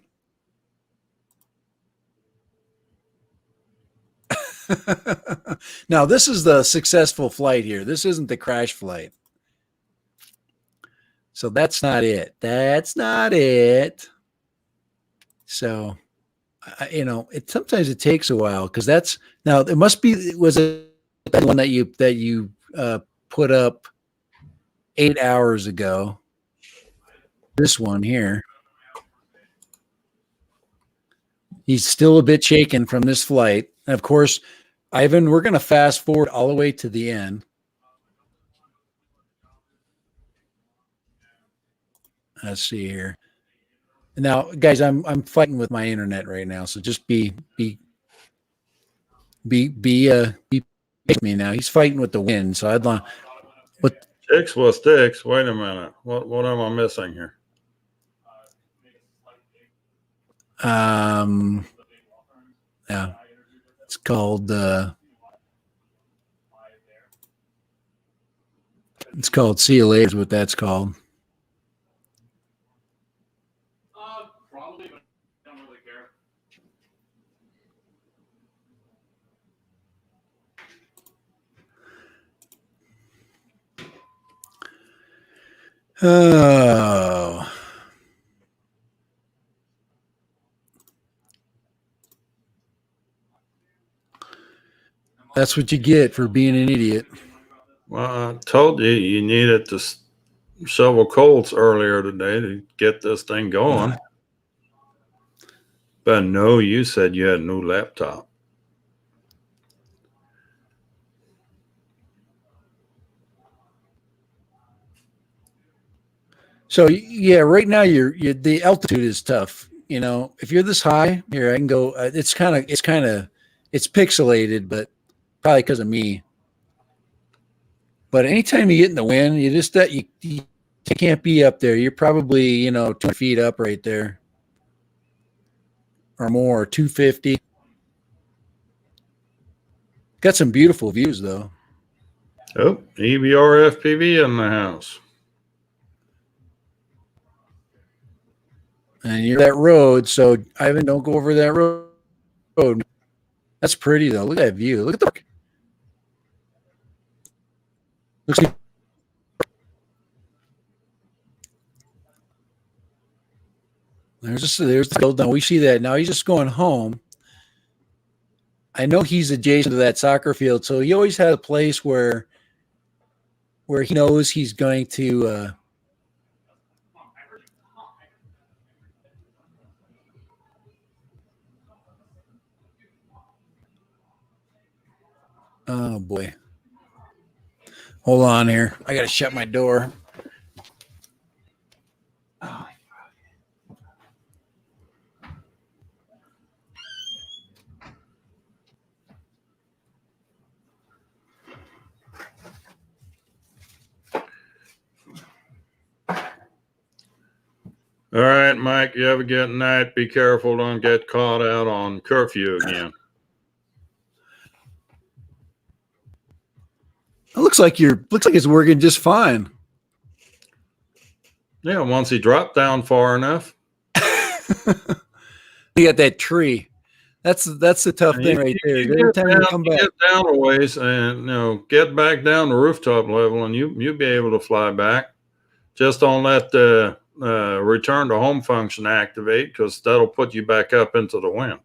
Now this is the successful flight here. This isn't the crash flight. So that's not it. That's not it. So, sometimes it takes a while, because now it must be, it was the one that you put up 8 hours ago. This one here. He's still a bit shaken from this flight. And of course, Ivan, we're going to fast forward all the way to the end. Let's see here. Now, guys, I'm fighting with my internet right now, so just be with me now. He's fighting with the wind, so I'd like. What? Sticks with sticks. Wait a minute. What am I missing here? Yeah, it's called See You Later is what that's called. Probably, but I don't really care. Oh. That's what you get for being an idiot. Well, I told you needed to shovel coals earlier today to get this thing going. But no, you said you had a new laptop. So yeah, right now the altitude is tough. If you're this high, here I can go. It's pixelated, but probably because of me. But anytime you get in the wind, you can't be up there. You're probably 200 feet up right there, or more, 250. Got some beautiful views though. Oh, EBR FPV in the house. And you're that road, so Ivan, don't go over that road. That's pretty though. Look at that view. Look at the. Looks like there's the build down. We see that now. He's just going home. I know he's adjacent to that soccer field, so he always had a place where he knows he's going to. Oh boy. Hold on here. I got to shut my door. Oh. All right, Mike, you have a good night. Be careful. Don't get caught out on curfew again. It looks like it's working just fine. Yeah, once he dropped down far enough. You got that tree. That's the tough thing right there. Every time you come back, get down a ways and get back down to rooftop level, and you'll be able to fly back. Just don't let the return to home function activate, because that'll put you back up into the wind.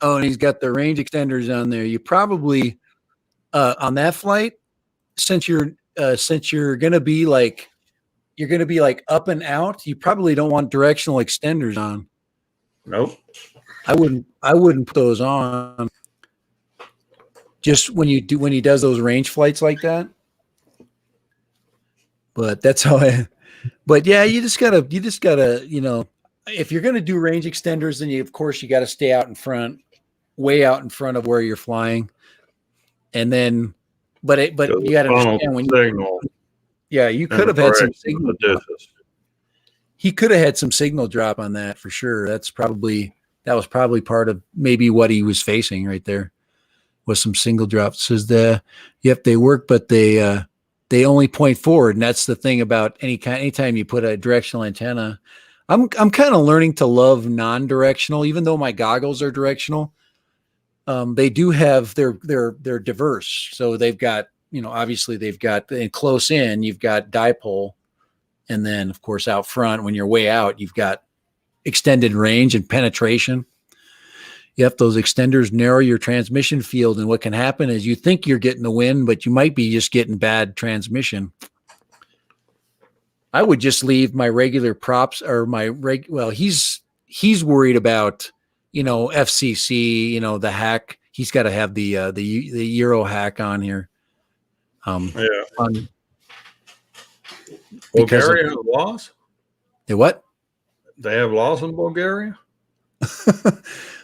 oh, and he's got the range extenders on there. You probably on that flight, since you're gonna be like up and out, you probably don't want directional extenders on. Nope. I wouldn't put those on. Just when he does those range flights like that. But that's how but yeah, you just gotta, if you're gonna do range extenders, then of course you gotta stay out in front, way out in front of where you're flying. And then but you gotta understand when signal. Yeah, you could have had some signal drop. He could have had some signal drop on that for sure. That was probably part of maybe what he was facing right there. Was some single drops. Says they work, but they only point forward, and that's the thing about anytime you put a directional antenna. I'm kind of learning to love non-directional, even though my goggles are directional. They do have they're diverse, so they've got obviously they've got in close in you've got dipole, and then of course out front when you're way out you've got extended range and penetration. Yep, those extenders narrow your transmission field, and what can happen is you think you're getting the wind, but you might be just getting bad transmission. I would just leave my regular props or he's worried about, FCC, the hack. He's got to have the Euro hack on here. Bulgaria has laws? The what? They have laws in Bulgaria?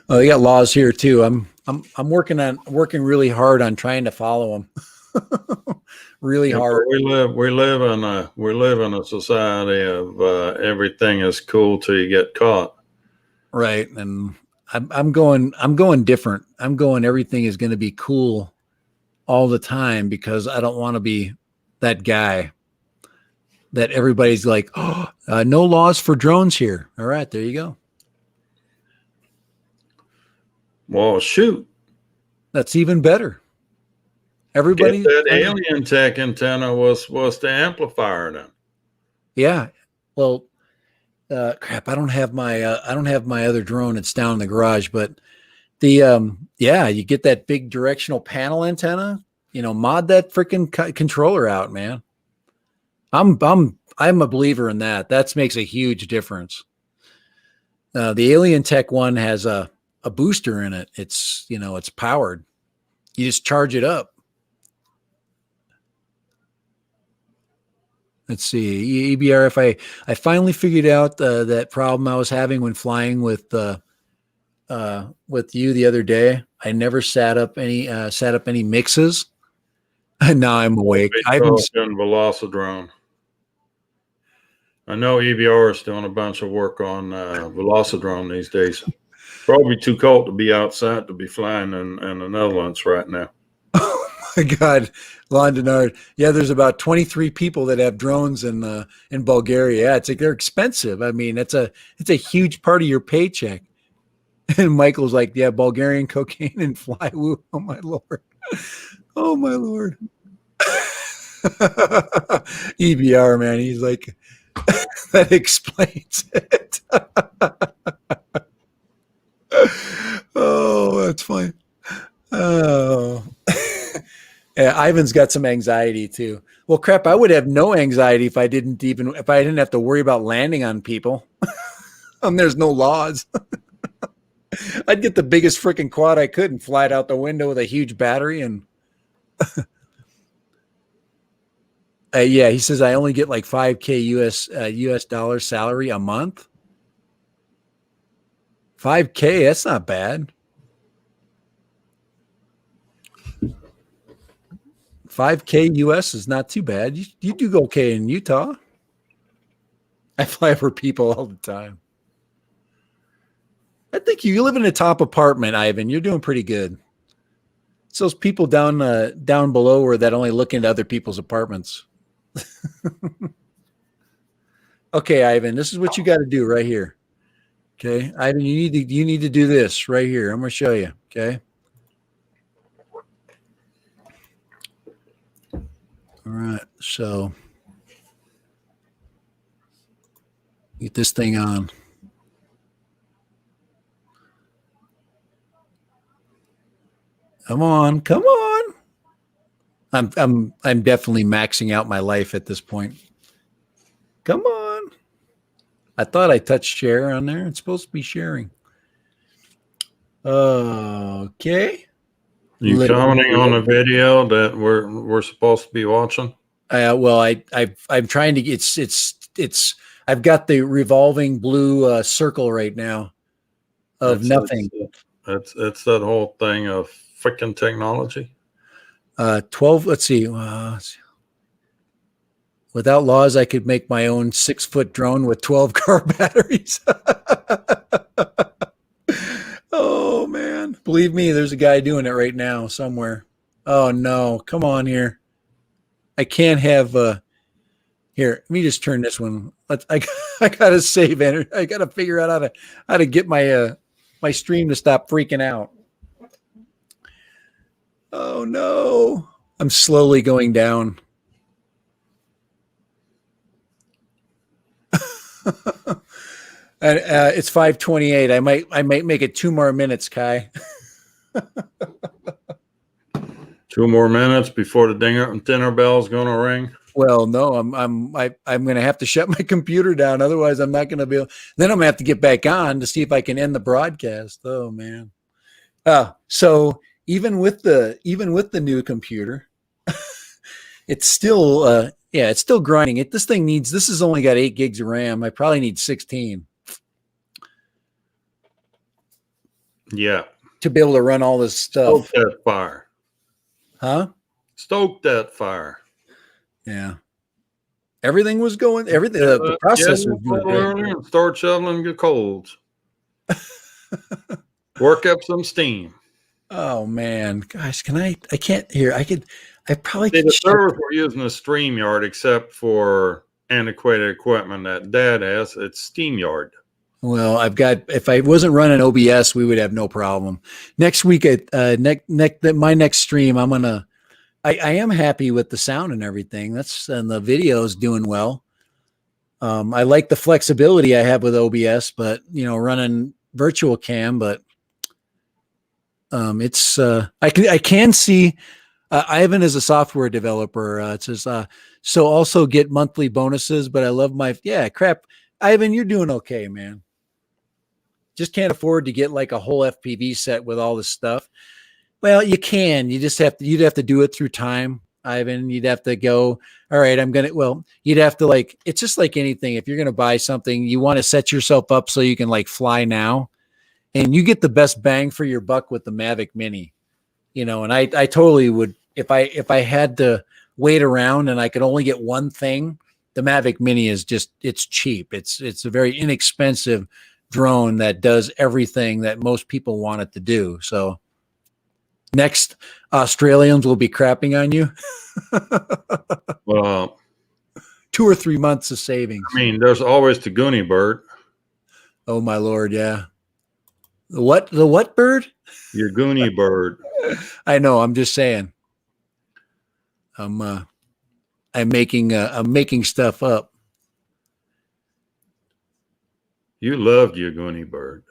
Oh, they got laws here too. I'm working really hard on trying to follow them. Really hard. We live in a society of everything is cool till you get caught. Right, and I'm going different. I'm going everything is going to be cool all the time, because I don't want to be that guy that everybody's like, no laws for drones here. All right, there you go. Well, shoot. That's even better. Everybody, that Alien Tech antenna was the amplifier then. Yeah. Well, crap. I don't have my other drone. It's down in the garage, but you get that big directional panel antenna, mod that freaking controller out, man. I'm a believer in that. That makes a huge difference. The Alien Tech one has a booster in it. It's, it's powered. You just charge it up. Let's see, EBR. I finally figured out that problem I was having when flying with you the other day. I never set up any mixes, and now I'm awake. I've been Velocidrone. I know EBR is doing a bunch of work on Velocidrone these days. Probably too cold to be outside to be flying in the Netherlands right now. Oh my God, Lon Denard. Yeah, there's about 23 people that have drones in Bulgaria. Yeah, it's like they're expensive. I mean, it's a huge part of your paycheck. And Michael's like, yeah, Bulgarian cocaine and fly woo. Oh my Lord. Oh my Lord. EBR, man. He's like, that explains it. Oh, that's funny. Oh, yeah, Ivan's got some anxiety too. Well, crap, I would have no anxiety if I didn't have to worry about landing on people. There's no laws. I'd get the biggest freaking quad I could and fly it out the window with a huge battery. And yeah, he says I only get like $5,000 US dollars salary a month. $5,000, that's not bad. 5K US is not too bad. You do okay in Utah. I fly for people all the time. I think you live in a top apartment, Ivan. You're doing pretty good. It's those people down below where that only look into other people's apartments. Okay, Ivan, this is what you got to do right here. Okay, Ivan, you need to do this right here. I'm going to show you. Okay. All right, so get this thing on. Come on, come on. I'm definitely maxing out my life at this point. Come on. I thought I touched share on there. It's supposed to be sharing. Okay. You commenting on a video that we're supposed to be watching? Well, I'm trying to. It's. I've got the revolving blue circle right now of nothing. It's that whole thing of freaking technology. 12. Let's see. Without laws, I could make my own 6-foot drone with 12 car batteries. Oh man, believe me, there's a guy doing it right now somewhere. Oh no, come on here. I can't have here. Let me just turn this one. I gotta save energy. I gotta figure out how to get my my stream to stop freaking out. Oh no, I'm slowly going down. And it's 5:28. I might make it 2 more minutes, Kai. 2 more minutes before the dinner bell's gonna ring. Well, no, I'm going to have to shut my computer down. Otherwise, I'm not going to be able. Then I'm going to have to get back on to see if I can end the broadcast. Oh man. So even with the new computer, it's still it's still grinding. This has only got 8 gigs of RAM. I probably need 16. Yeah. To be able to run all this stuff. Stoke that fire. Huh? Stoke that fire. Yeah. Everything was going. Everything. The processor was doing great. And start shoveling your coals. Work up some steam. Oh man, gosh, I can't hear. I probably See, could. the servers we're using is StreamYard, except for antiquated equipment that Dad has. It's SteamYard. Well, if I wasn't running OBS, we would have no problem. Next week at my next stream, I am happy with the sound and everything. And the video is doing well. I like the flexibility I have with OBS, but running virtual cam, but it's I can see Ivan is a software developer. It says so also get monthly bonuses, but I love crap. Ivan, you're doing okay, man. Just can't afford to get like a whole FPV set with all this stuff. Well, you can. You'd have to do it through time, Ivan. You'd have to go, all right, you'd have to it's just like anything. If you're going to buy something, you want to set yourself up so you can fly now, and you get the best bang for your buck with the Mavic Mini, and I totally would, if I had to wait around and I could only get one thing, the Mavic Mini is it's cheap. It's a very inexpensive drone that does everything that most people want it to do. So next, Australians will be crapping on you. Well, 2 or 3 months of savings. I mean, there's always the Goonie bird. Oh my Lord. Yeah. The what bird? Your Goonie bird. I know. I'm just saying. I'm making stuff up. You loved your Goonie bird.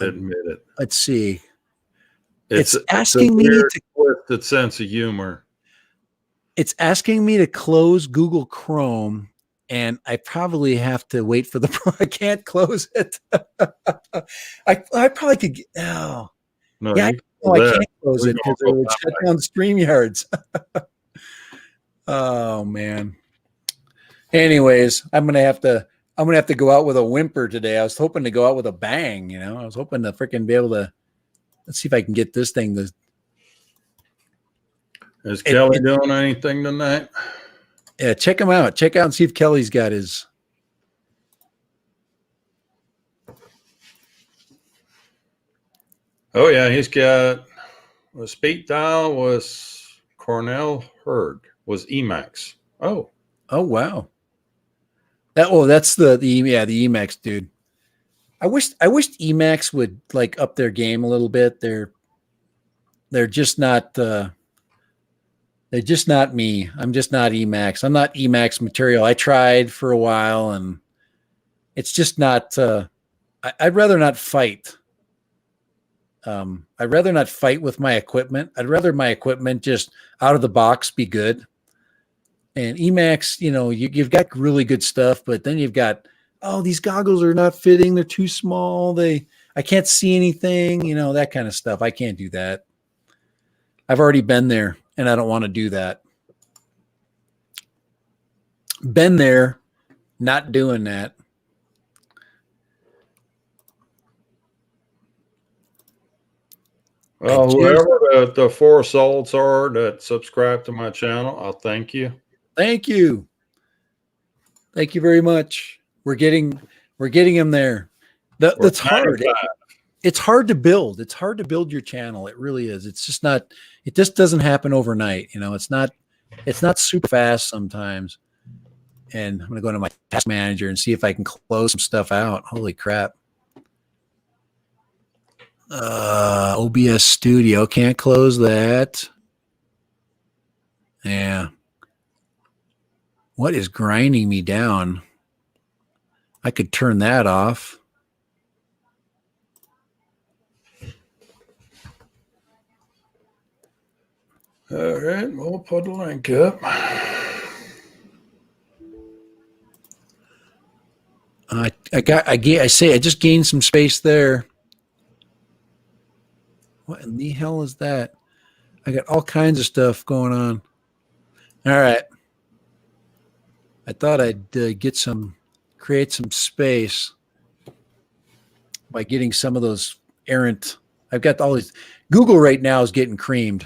Admit it. Let's see. It's asking me to twisted sense of humor. It's asking me to close Google Chrome, and I probably have to wait for I can't close it. I probably could. Oh, No, yeah. I can't close it because it would shut down StreamYards. Oh man. Anyways, I'm gonna have to go out with a whimper today. I was hoping to go out with a bang. I was hoping to freaking be able to. Let's see if I can get this thing to. Is Kelly doing anything tonight? Yeah, check him out. Check out and see if Kelly's got his. Oh yeah, he's got a speed dial was Cornell Hurd was Emax. Oh, Oh wow. That's the Emacs dude. I wish Emacs would like up their game a little bit. They're just not they're just not me. I'm just not Emacs. I'm not Emacs material. I tried for a while and it's just not I'd rather not fight. I'd rather not fight with my equipment. I'd rather my equipment just out of the box be good. And Emacs, you've got really good stuff, but then you've got, oh, these goggles are not fitting. They're too small. I can't see anything, that kind of stuff. I can't do that. I've already been there and I don't want to do that. Been there, not doing that. well, whoever the 4 souls are that subscribe to my channel, I'll thank you. Thank you. Thank you very much. We're getting him there. That's hard. It's hard to build. It's hard to build your channel. It really is. It's just not, it just doesn't happen overnight. It's not super fast sometimes. And I'm going to go into my task manager and see if I can close some stuff out. Holy crap. OBS Studio. Can't close that. Yeah. What is grinding me down? I could turn that off. All right, we'll put a link up. I just gained some space there. What in the hell is that? I got all kinds of stuff going on. All right. I thought I'd create some space by getting some of those errant. I've got all these. Google right now is getting creamed.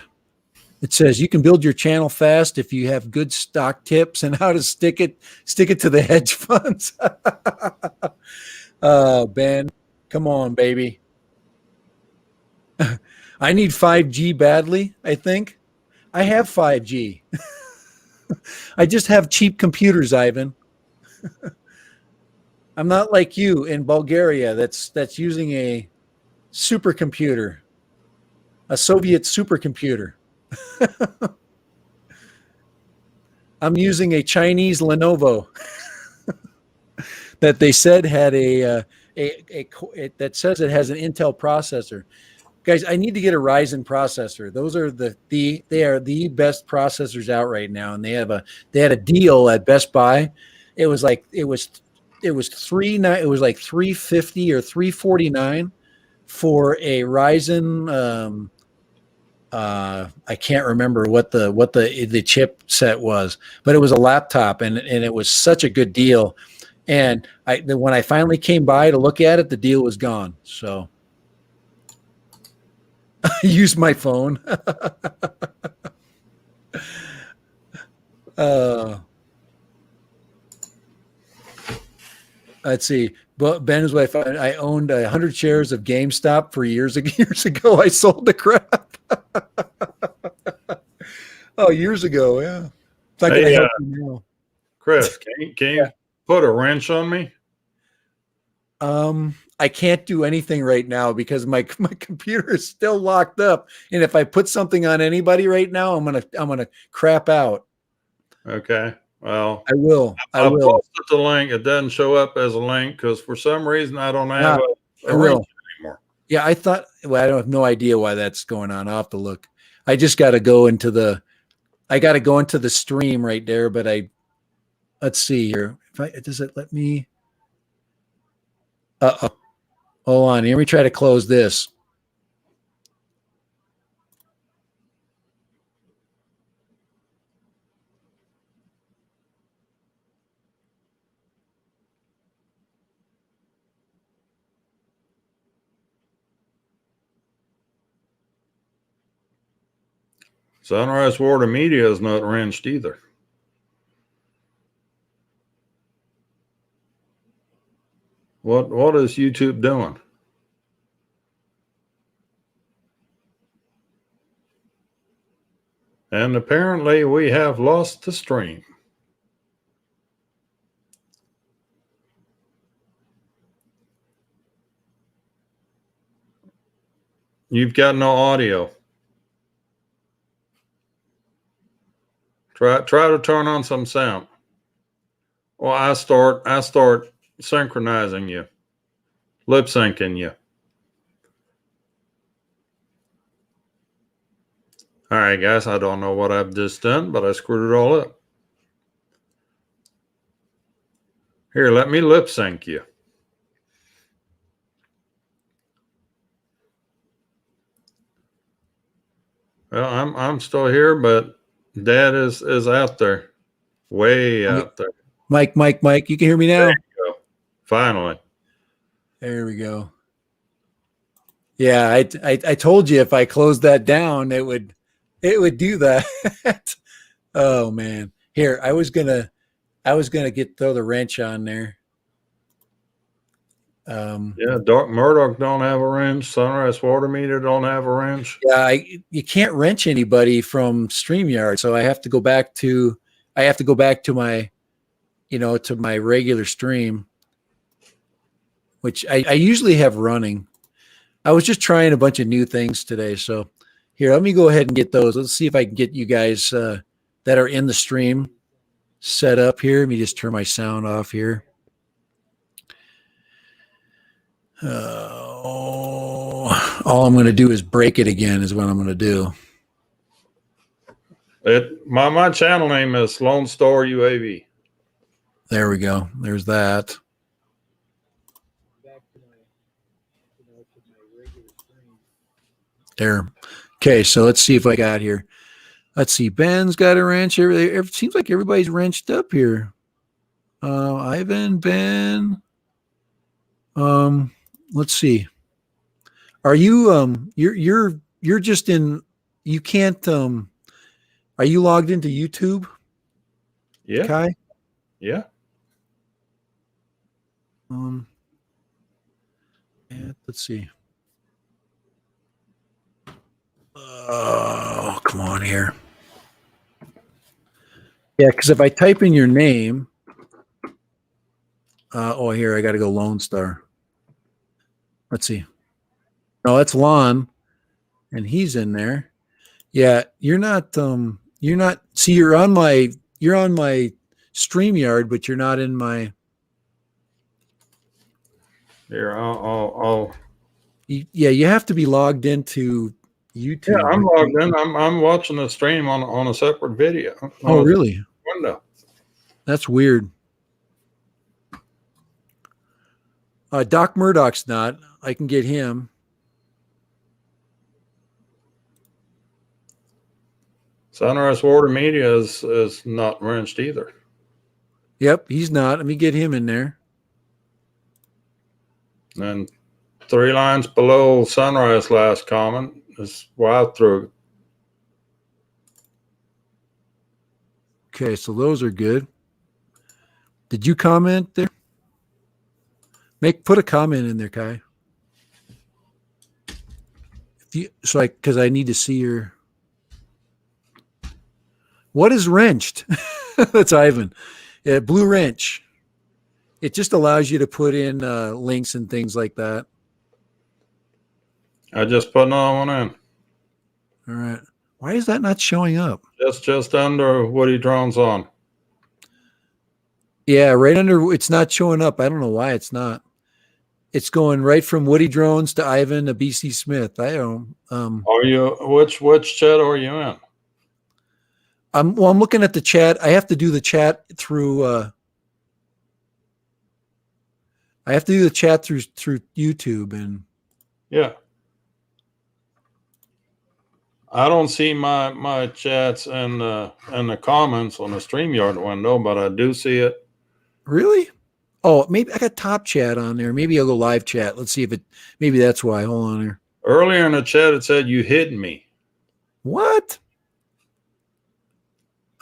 It says you can build your channel fast if you have good stock tips and how to stick it to the hedge funds. Ben, come on, baby. I need 5G badly, I think. I have 5G. I just have cheap computers, Ivan. I'm not like you in Bulgaria that's using a supercomputer, a Soviet supercomputer. I'm using a Chinese Lenovo that they said had that says it has an Intel processor. Guys, I need to get a Ryzen processor. Those are they are the best processors out right now, and they had a deal at Best Buy. It was like $350 or $349 for a Ryzen. I can't remember what the chip set was, but it was a laptop, and it was such a good deal. And when I finally came by to look at it, the deal was gone. So I used my phone. Let's see. But Ben's wife, I owned 100 shares of GameStop for years ago. I sold the crap. Oh, years ago, yeah. It's not gonna help you now. Chris, can you put a wrench on me? I can't do anything right now because my computer is still locked up. And if I put something on anybody right now, I'm gonna crap out. Okay. Well, I will. I posted the link. It doesn't show up as a link because for some reason I don't have a wrench anymore. Yeah, I thought. Well, I have no idea why that's going on. I'll have to look. I just got to go into the. I got to go into the stream right there. But let's see here. Does it let me? Hold on. Let me try to close this. Sunrise Water Media is not wrenched either. What is YouTube doing? And apparently we have lost the stream. You've got no audio. Try to turn on some sound. Well, I start synchronizing you, lip syncing you. All right, guys, I don't know what I've just done, but I screwed it all up. Here, let me lip sync you. Well, I'm still here, but Dad is out there, way out there. Mike, you can hear me now? There you go. Finally. There we go. Yeah, I told you if I closed that down, it would do that. Oh man. Here, I was gonna throw the wrench on there. Yeah, Dark Murdoch don't have a wrench. Sunrise Water Meter don't have a wrench. Yeah, you can't wrench anybody from StreamYard, so I have to go back to my, to my regular stream, which I usually have running. I was just trying a bunch of new things today, so here, let me go ahead and get those. Let's see if I can get you guys that are in the stream set up here. Let me just turn my sound off here. All I'm going to do is break it again is what I'm going to do. My channel name is Lone Star UAV. There we go. There's that. There. Okay, so let's see if I got here. Let's see. Ben's got a wrench. It seems like everybody's wrenched up here. Ivan, Ben. Let's see. Are you you're just in, you can't are you logged into YouTube? Yeah. Kai? Yeah. Let's see. Oh, come on here. Yeah, because if I type in your name, here I got to go Lone Star. Let's see. No, that's Lon, and he's in there. Yeah, you're not. See, you're on my StreamYard, but you're not in my. Here, I'll. You have to be logged into YouTube. Yeah, I'm logged in. I'm watching the stream on a separate video. Oh, really? Window. That's weird. Doc Murdoch's not. I can get him. Sunrise Water Media is not wrenched either. Yep, he's not. Let me get him in there. And 3 lines below Sunrise last comment is wild through. Okay, so those are good. Did you comment there? Put a comment in there, Kai. Because I need to see your. What is wrenched? That's Ivan. Yeah, Blue Wrench. It just allows you to put in links and things like that. I just put another one in. All right. Why is that not showing up? Just under Woody Drones on. Yeah, right under. It's not showing up. I don't know why it's not. It's going right from Woody Drones to Ivan to BC Smith. I don't. Are you which chat are you in? I'm looking at the chat. I have to do the chat through. I have to do the chat through YouTube and. Yeah. I don't see my chats and the comments on the StreamYard window, but I do see it. Really? Oh, maybe I got top chat on there. Maybe I'll go live chat. Let's see if maybe that's why. Hold on here. Earlier in the chat, it said you hid me. What?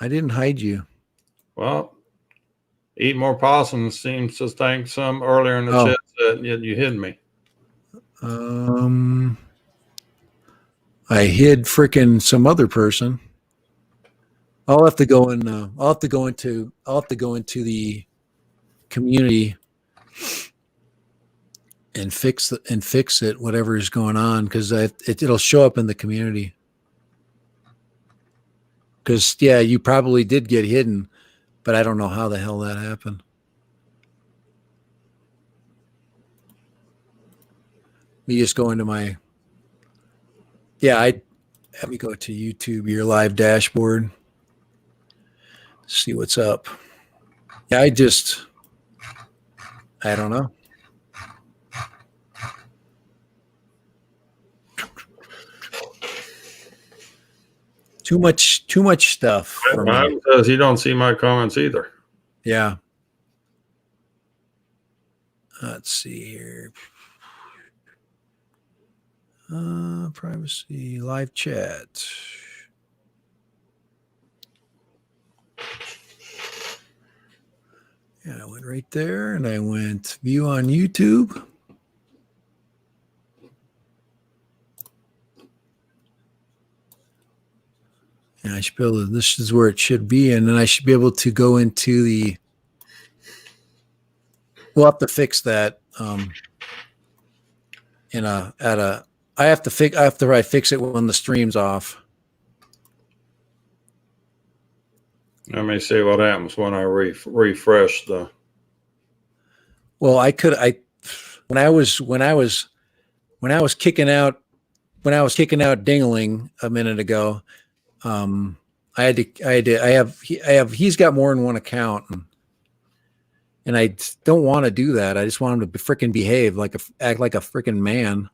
I didn't hide you. Well, eat more possums seems to think some earlier in the Oh. chat said you hid me. I hid frickin' some other person. I'll have to go in. I'll have to go into the community and fix it. Whatever is going on, because it'll show up in the community. Because yeah, you probably did get hidden, but I don't know how the hell that happened. Me just go into my. Yeah, let me go to YouTube, your live dashboard. See what's up. Yeah, I don't know. Too much stuff for me. Mine says you don't see my comments either. Yeah. Let's see here. Privacy, live chat. Yeah, I went right there and I went view on YouTube. And I should be able to, this is where it should be. And then I should be able to go into the, we'll have to fix that. I have to fix it when the stream's off. Let me see what happens when I refresh the. Well, when I was kicking out Dingling a minute ago, he's got more than one account, and I don't want to do that. I just want him to freaking behave act like a freaking man,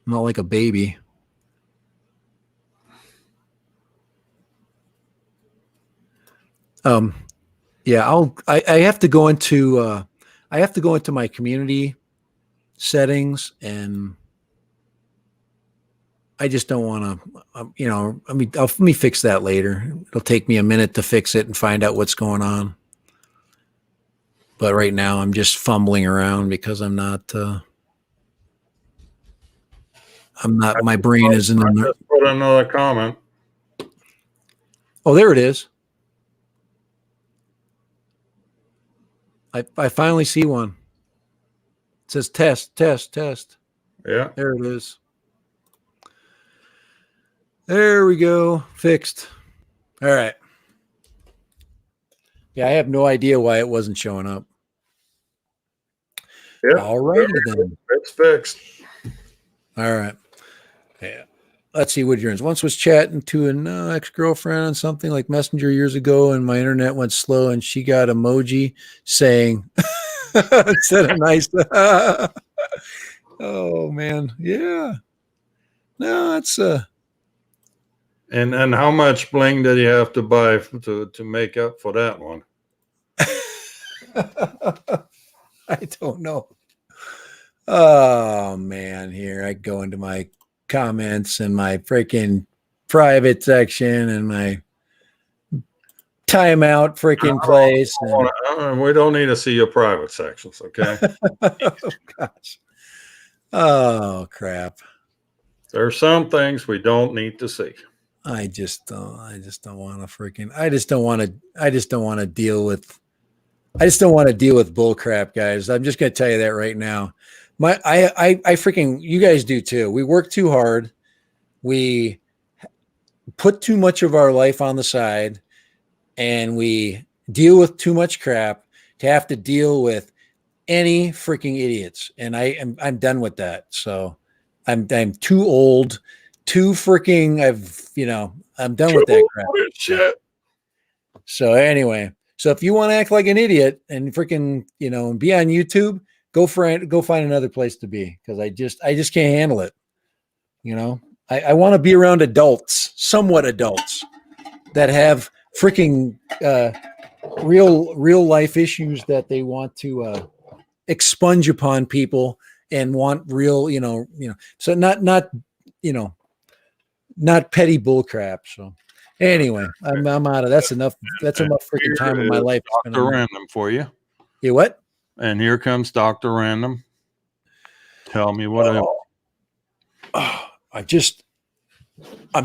not like a baby. Yeah, I have to go into my community settings, and I just don't want to, let me fix that later. It'll take me a minute to fix it and find out what's going on. But right now I'm just fumbling around because my brain isn't in there. Just put another comment. Oh, there it is. I finally see one. It says test. Yeah. There it is. There we go. Fixed. All right. Yeah, I have no idea why it wasn't showing up. Yeah. All righty then. It's fixed. All right. Yeah. Let's see what yours. Once was chatting to an ex-girlfriend on something like Messenger years ago, and my internet went slow, and she got emoji saying, instead of nice. Oh man, yeah. No, it's And how much bling did you have to buy to make up for that one? I don't know. Oh man, here I go into my comments and my freaking private section and my timeout freaking place. We don't need to see your private sections, okay? Oh gosh. Oh crap. There are some things we don't need to see. I just don't want to I just don't want to deal with bull crap, guys. I'm just going to tell you that right now. I freaking, you guys do too. We work too hard. We put too much of our life on the side, and we deal with too much crap to have to deal with any freaking idiots. And I'm done with that. So I'm too old, too freaking, I'm done with that crap. Shit. So anyway, so if you want to act like an idiot and freaking, and be on YouTube, go find another place to be. Cause I just can't handle it. I want to be around adults, somewhat adults that have freaking, real life issues that they want to, expunge upon people and want real, so not, not petty bull crap. So anyway, I'm out of that's enough. That's enough freaking time in my life. Dr. Random for you. You what? And here comes Dr. Random. Tell me what I'm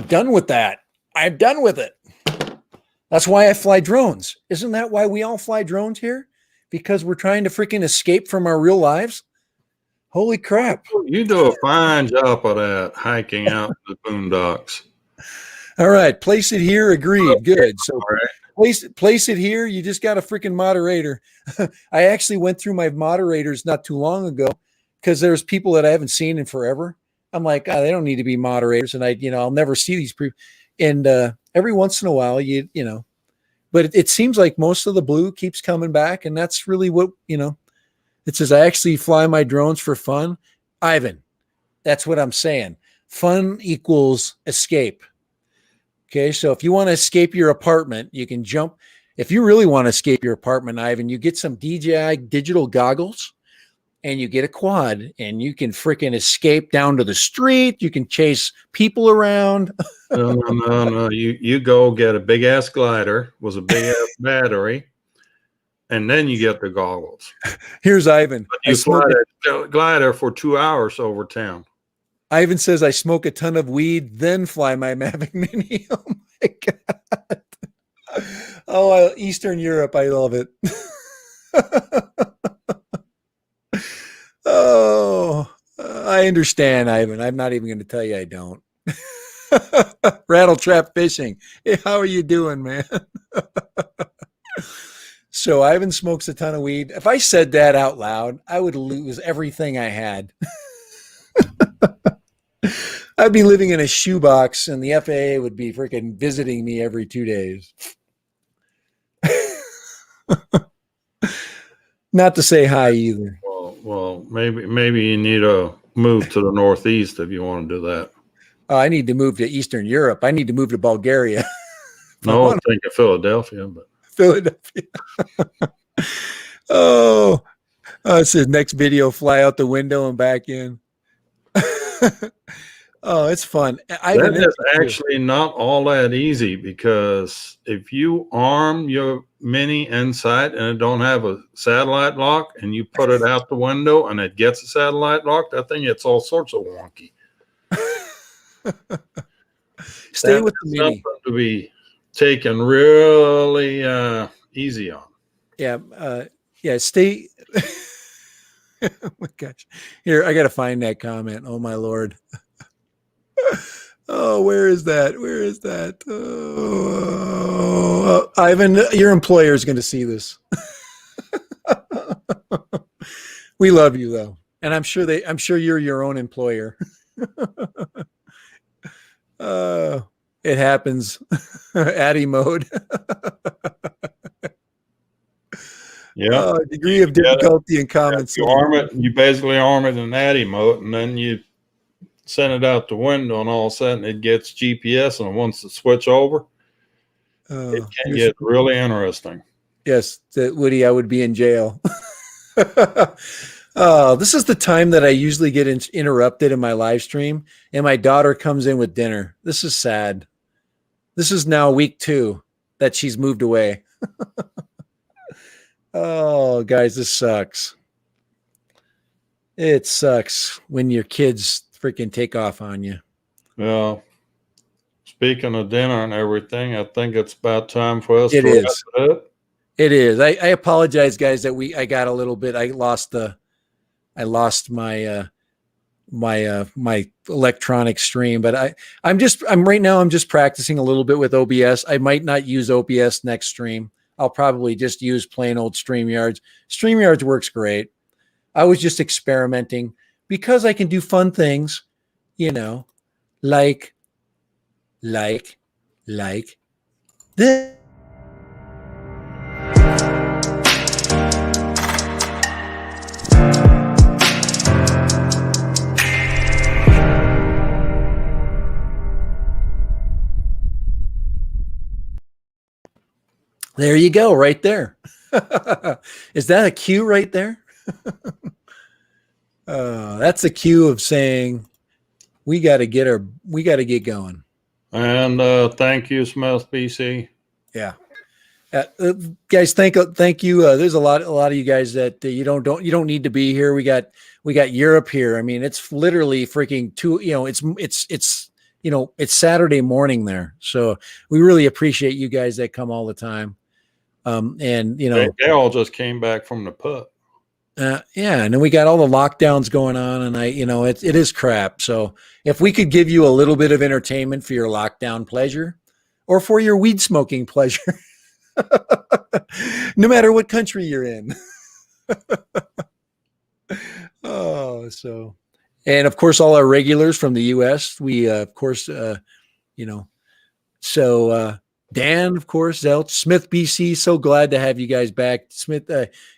done with that. I'm done with it. That's why I fly drones. Isn't that why we all fly drones here? Because we're trying to freaking escape from our real lives? Holy crap. You do a fine job of that, hiking out the boondocks. All right. Place it here. Agreed. Good. So All right. place it here. You just got a freaking moderator. I actually went through my moderators not too long ago because there's people that I haven't seen in forever. I'm like, oh, they don't need to be moderators. And I'll never see these people. And every once in a while, but it seems like most of the blue keeps coming back. And that's really what, it says, I actually fly my drones for fun. Ivan, that's what I'm saying. Fun equals escape. Okay. So if you want to escape your apartment, you can jump. If you really want to escape your apartment, Ivan, you get some DJI digital goggles and you get a quad and you can freaking escape down to the street. You can chase people around. No. You go get a big ass glider with a big ass battery, and then you get the goggles. Here's Ivan. But you fly that glider for 2 hours over town. Ivan says, I smoke a ton of weed, then fly my Mavic Mini. Oh my God. Oh, Eastern Europe. I love it. Oh, I understand, Ivan. I'm not even going to tell you I don't. Rattle trap fishing. Hey, how are you doing, man? So Ivan smokes a ton of weed. If I said that out loud, I would lose everything I had. I'd be living in a shoebox and the FAA would be freaking visiting me every 2 days. Not to say hi either. Well, maybe you need to move to the Northeast if you want to do that. I need to move to Eastern Europe. I need to move to Bulgaria. No, I think of Philadelphia, but Philadelphia. It says next video, fly out the window and back in. Oh, it's fun. That is actually not all that easy, because if you arm your Mini inside and it don't have a satellite lock and you put it out the window and it gets a satellite lock, that thing gets all sorts of wonky. Stay with the Mini. Something to be taken really easy on. Yeah. Stay. Oh my gosh. Here, I got to find that comment. Oh my Lord. Oh, where is that? Where is that? Oh, Ivan, your employer is going to see this. We love you though. And I'm sure you're your own employer. It happens. Addy mode. Yeah. Degree of difficulty in comments. You arm it, you basically arm it in Addy mode, and then you send it out the window, and all of a sudden it gets GPS, and it wants to switch over. It can get really interesting. Yes, Woody, I would be in jail. This is the time that I usually get interrupted in my live stream, and my daughter comes in with dinner. This is sad. This is now week 2 that she's moved away. Oh, guys, this sucks. It sucks when your kids freaking take off on you. Well, speaking of dinner and everything, I think it's about time for us to wrap it up. It is. I apologize, guys, that I got a little bit. I lost my my electronic stream, but I'm right now practicing a little bit with OBS. I might not use OBS next stream. I'll probably just use plain old StreamYards. StreamYards works great. I was just experimenting because I can do fun things, like this. There you go, right there. Is that a cue right there? That's a cue of saying we got to get going. And thank you, Smith BC. Yeah. Guys, thank you. There's a lot of you guys that you don't need to be here. We got Europe here. I mean, it's literally freaking it's Saturday morning there. So we really appreciate you guys that come all the time. And They all just came back from the pub. yeah, and then we got all the lockdowns going on, and it is crap. So if we could give you a little bit of entertainment for your lockdown pleasure, or for your weed smoking pleasure. No matter what country you're in. And of course, all our regulars from the U.S. We, of course, Dan, of course, Zelch, Smith, BC. So glad to have you guys back. Smith,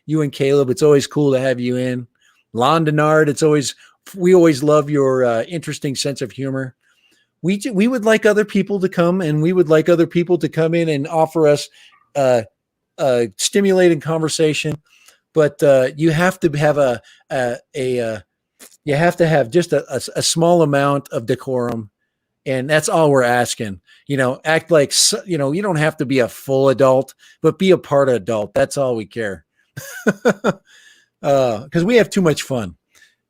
you and Caleb. It's always cool to have you in. Lon Denard. We always love your interesting sense of humor. We would like other people to come, and we would like other people to come in and offer us stimulating conversation, but you have to have you have to have just a small amount of decorum, and that's all we're asking. Act like you don't have to be a full adult, but be a part of adult. That's all we care, because we have too much fun.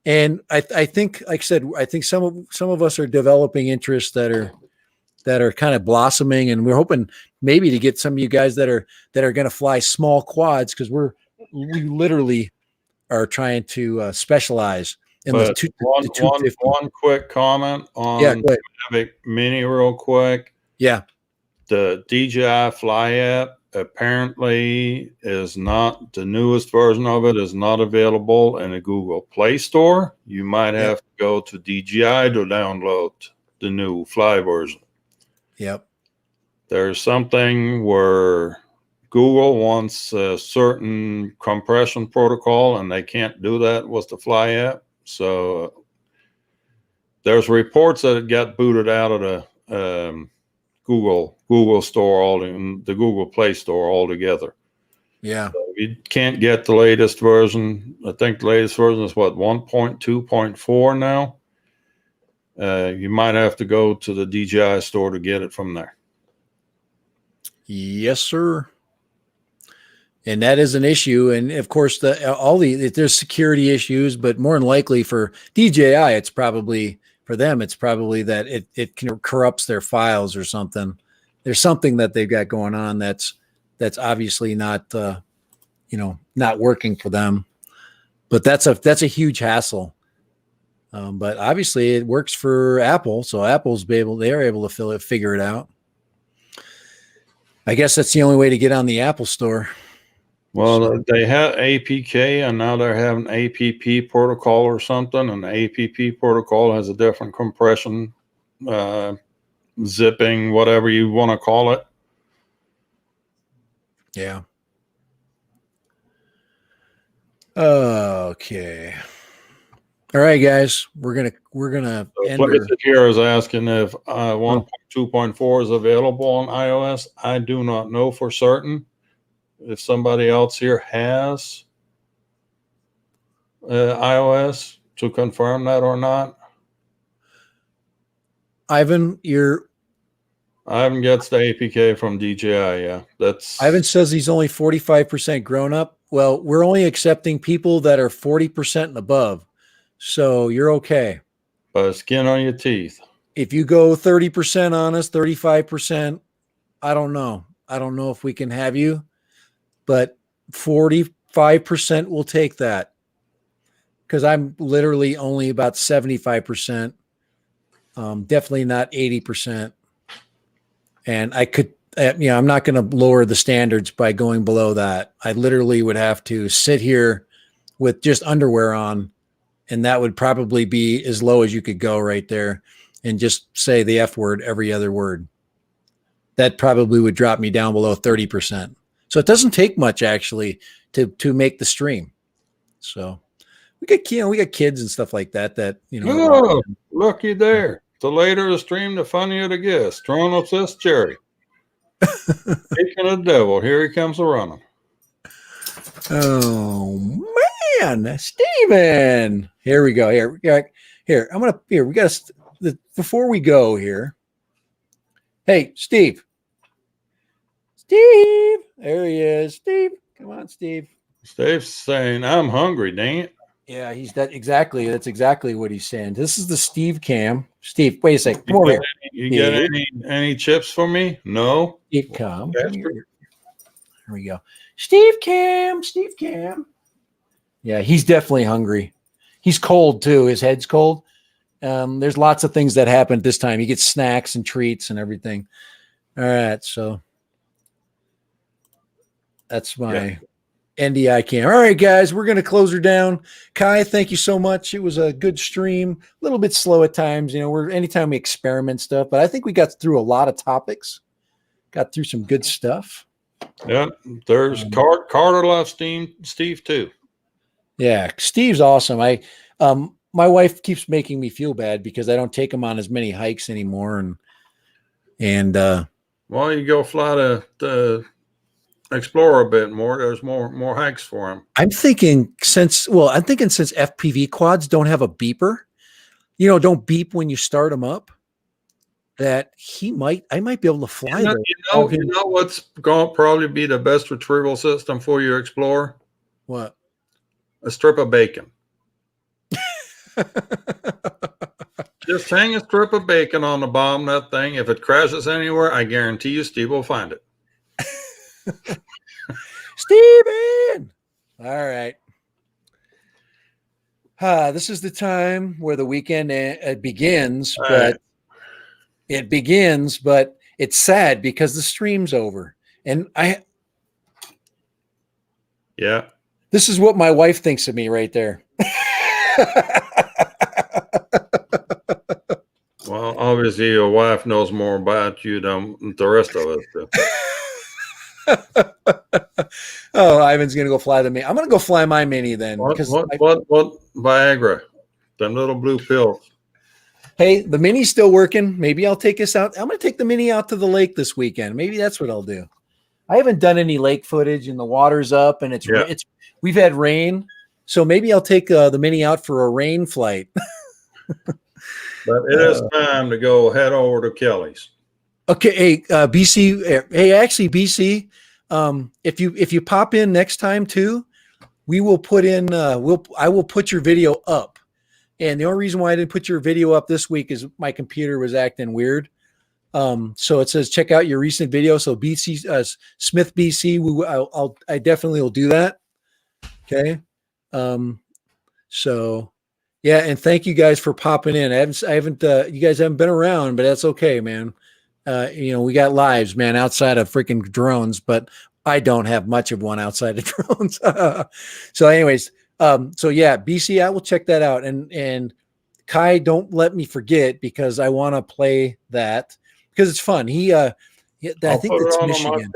And I think, like I said, I think some of us are developing interests that are kind of blossoming, and we're hoping maybe to get some of you guys that are going to fly small quads, because we literally are trying to specialize in the 250. One quick comment on Mavic Mini real quick. Yeah. The DJI Fly app apparently is not, the newest version of it is not available in the Google Play Store. You might have to go to DJI to download the new Fly version. Yep. There's something where Google wants a certain compression protocol, and they can't do that with the Fly app. So there's reports that it got booted out of the Google store, the Google Play Store altogether. Yeah. So you can't get the latest version. I think the latest version is 1.2.4 now. You might have to go to the DJI store to get it from there. Yes, sir. And that is an issue. And of course, there's security issues, but more than likely for DJI, it's probably that it corrupts their files or something. There's something that they've got going on that's obviously not not working for them. But that's a huge hassle. But obviously it works for Apple, so they're able to figure it out. I guess that's the only way to get on the Apple Store. Well, they had APK, and now they're having APP protocol or something, and the APP protocol has a different compression, zipping, whatever you want to call it. Yeah. Okay. All right, guys, we're gonna end. Here is asking if 1.2.4 is available on iOS. I do not know for certain. If somebody else here has iOS, to confirm that or not. Ivan gets the APK from DJI. Yeah, Ivan says he's only 45% grown up. Well, we're only accepting people that are 40% and above. So you're okay. Skin on your teeth. If you go 30% on us, 35%, I don't know. I don't know if we can have you, but 45% will take that, because I'm literally only about 75%. Definitely not 80%. And I could, I'm not going to lower the standards by going below that. I literally would have to sit here with just underwear on, and that would probably be as low as you could go right there, and just say the F word every other word. That probably would drop me down below 30%. So it doesn't take much actually to make the stream. So we got kids and stuff like that. Oh, looky there. The later the stream, the funnier the guest. Throwing up this cherry. Speaking of the devil, here he comes a running. Oh man, Steven. Here we go. Here. We got before we go here. Hey, Steve. Steve. There he is. Steve. Come on, Steve. Steve's saying, I'm hungry, dang it. Yeah, he's that exactly. That's exactly what he's saying. This is the Steve cam. Steve, wait a second. Come over here. You got any chips for me? No. Steve, come. That's Come here. Here we go. Steve Cam. Steve Cam. Yeah, he's definitely hungry. He's cold too. His head's cold. There's lots of things that happen at this time. He gets snacks and treats and everything. All right, so that's my NDI cam. All right, guys, we're going to close her down. Kai, thank you so much. It was a good stream. A little bit slow at times. You know, anytime we experiment stuff, but I think we got through a lot of topics. Got through some good stuff. Yeah, there's Carter loves Steve too. Yeah, Steve's awesome. My wife keeps making me feel bad because I don't take him on as many hikes anymore, and well, you go fly to explore a bit more. There's more hikes for him. I'm thinking since FPV quads don't have a beeper, you know, don't beep when you start them up, that I might be able to fly you know what's going to probably be the best retrieval system for your Explorer? What? A strip of bacon. Just hang a strip of bacon on the bottom of that thing. If it crashes anywhere, I guarantee you Steve will find it. Steven! All right. This is the time where the weekend begins, but it begins, but it's sad because the stream's over. And this is what my wife thinks of me right there. Well, obviously your wife knows more about you than the rest of us do. Oh, Ivan's gonna go fly the Mini. I'm gonna go fly my Mini then. What Viagra? Them little blue pills. Hey, the Mini's still working. Maybe I'll take us out. I'm gonna take the Mini out to the lake this weekend. Maybe that's what I'll do. I haven't done any lake footage, and the water's up, and we've had rain, so maybe I'll take the Mini out for a rain flight. But it is time to go head over to Kelly's. Okay, hey, BC. Hey, actually, BC. If you pop in next time too, we will put in. I will put your video up. And the only reason why I didn't put your video up this week is my computer was acting weird. So it says check out your recent video. So BC Smith BC. I definitely will do that. Okay. So. Yeah, and thank you guys for popping in. I haven't. You guys haven't been around, but that's okay, man. We got lives, man, outside of freaking drones, but I don't have much of one outside of drones. So, anyways, BC, I will check that out, and Kai, don't let me forget because I want to play that because it's fun. I think it's Michigan.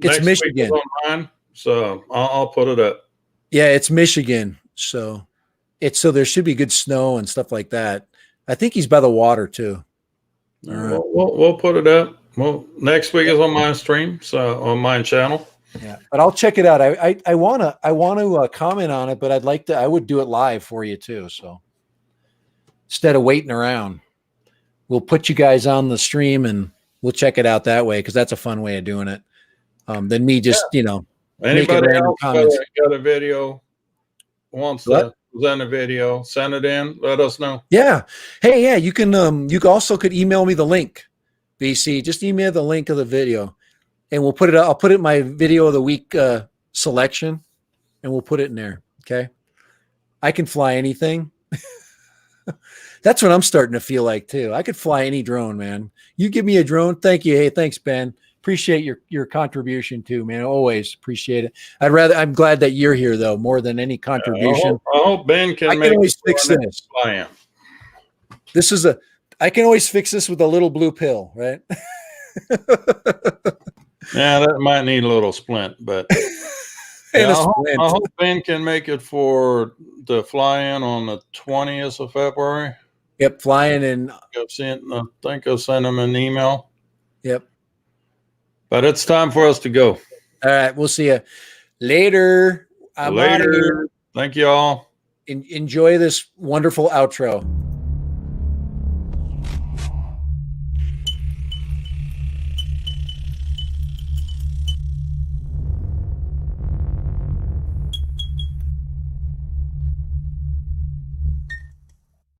It's Michigan. So I'll put it up. Yeah, it's Michigan. So there should be good snow and stuff like that. I think he's by the water too. All right. We'll put it up. Well, next week is on my stream, so on my channel. Yeah, but I'll check it out. I want to comment on it, but I would do it live for you too. So instead of waiting around, we'll put you guys on the stream and we'll check it out that way because that's a fun way of doing it. Than me just anybody else got a video wants to present a video, send it in, let us know. Yeah. Hey, yeah, you can also could email me the link, BC. Just email the link of the video and we'll put it I'll put it in my video of the week selection and we'll put it in there. Okay. I can fly anything. That's what I'm starting to feel like too. I could fly any drone, man. You give me a drone. Thank you. Hey, thanks, Ben. Appreciate your contribution too, man. Always appreciate it. I'm glad that you're here though, more than any contribution. I hope Ben can always fix this. I can always fix this with a little blue pill, right? Yeah, that might need a little splint, but I hope Ben can make it for the fly-in on the 20th of February. Yep, flying in. I think I'll send him an email. Yep. But it's time for us to go. All right. We'll see you later. I'm out of here. Thank you all. Enjoy this wonderful outro.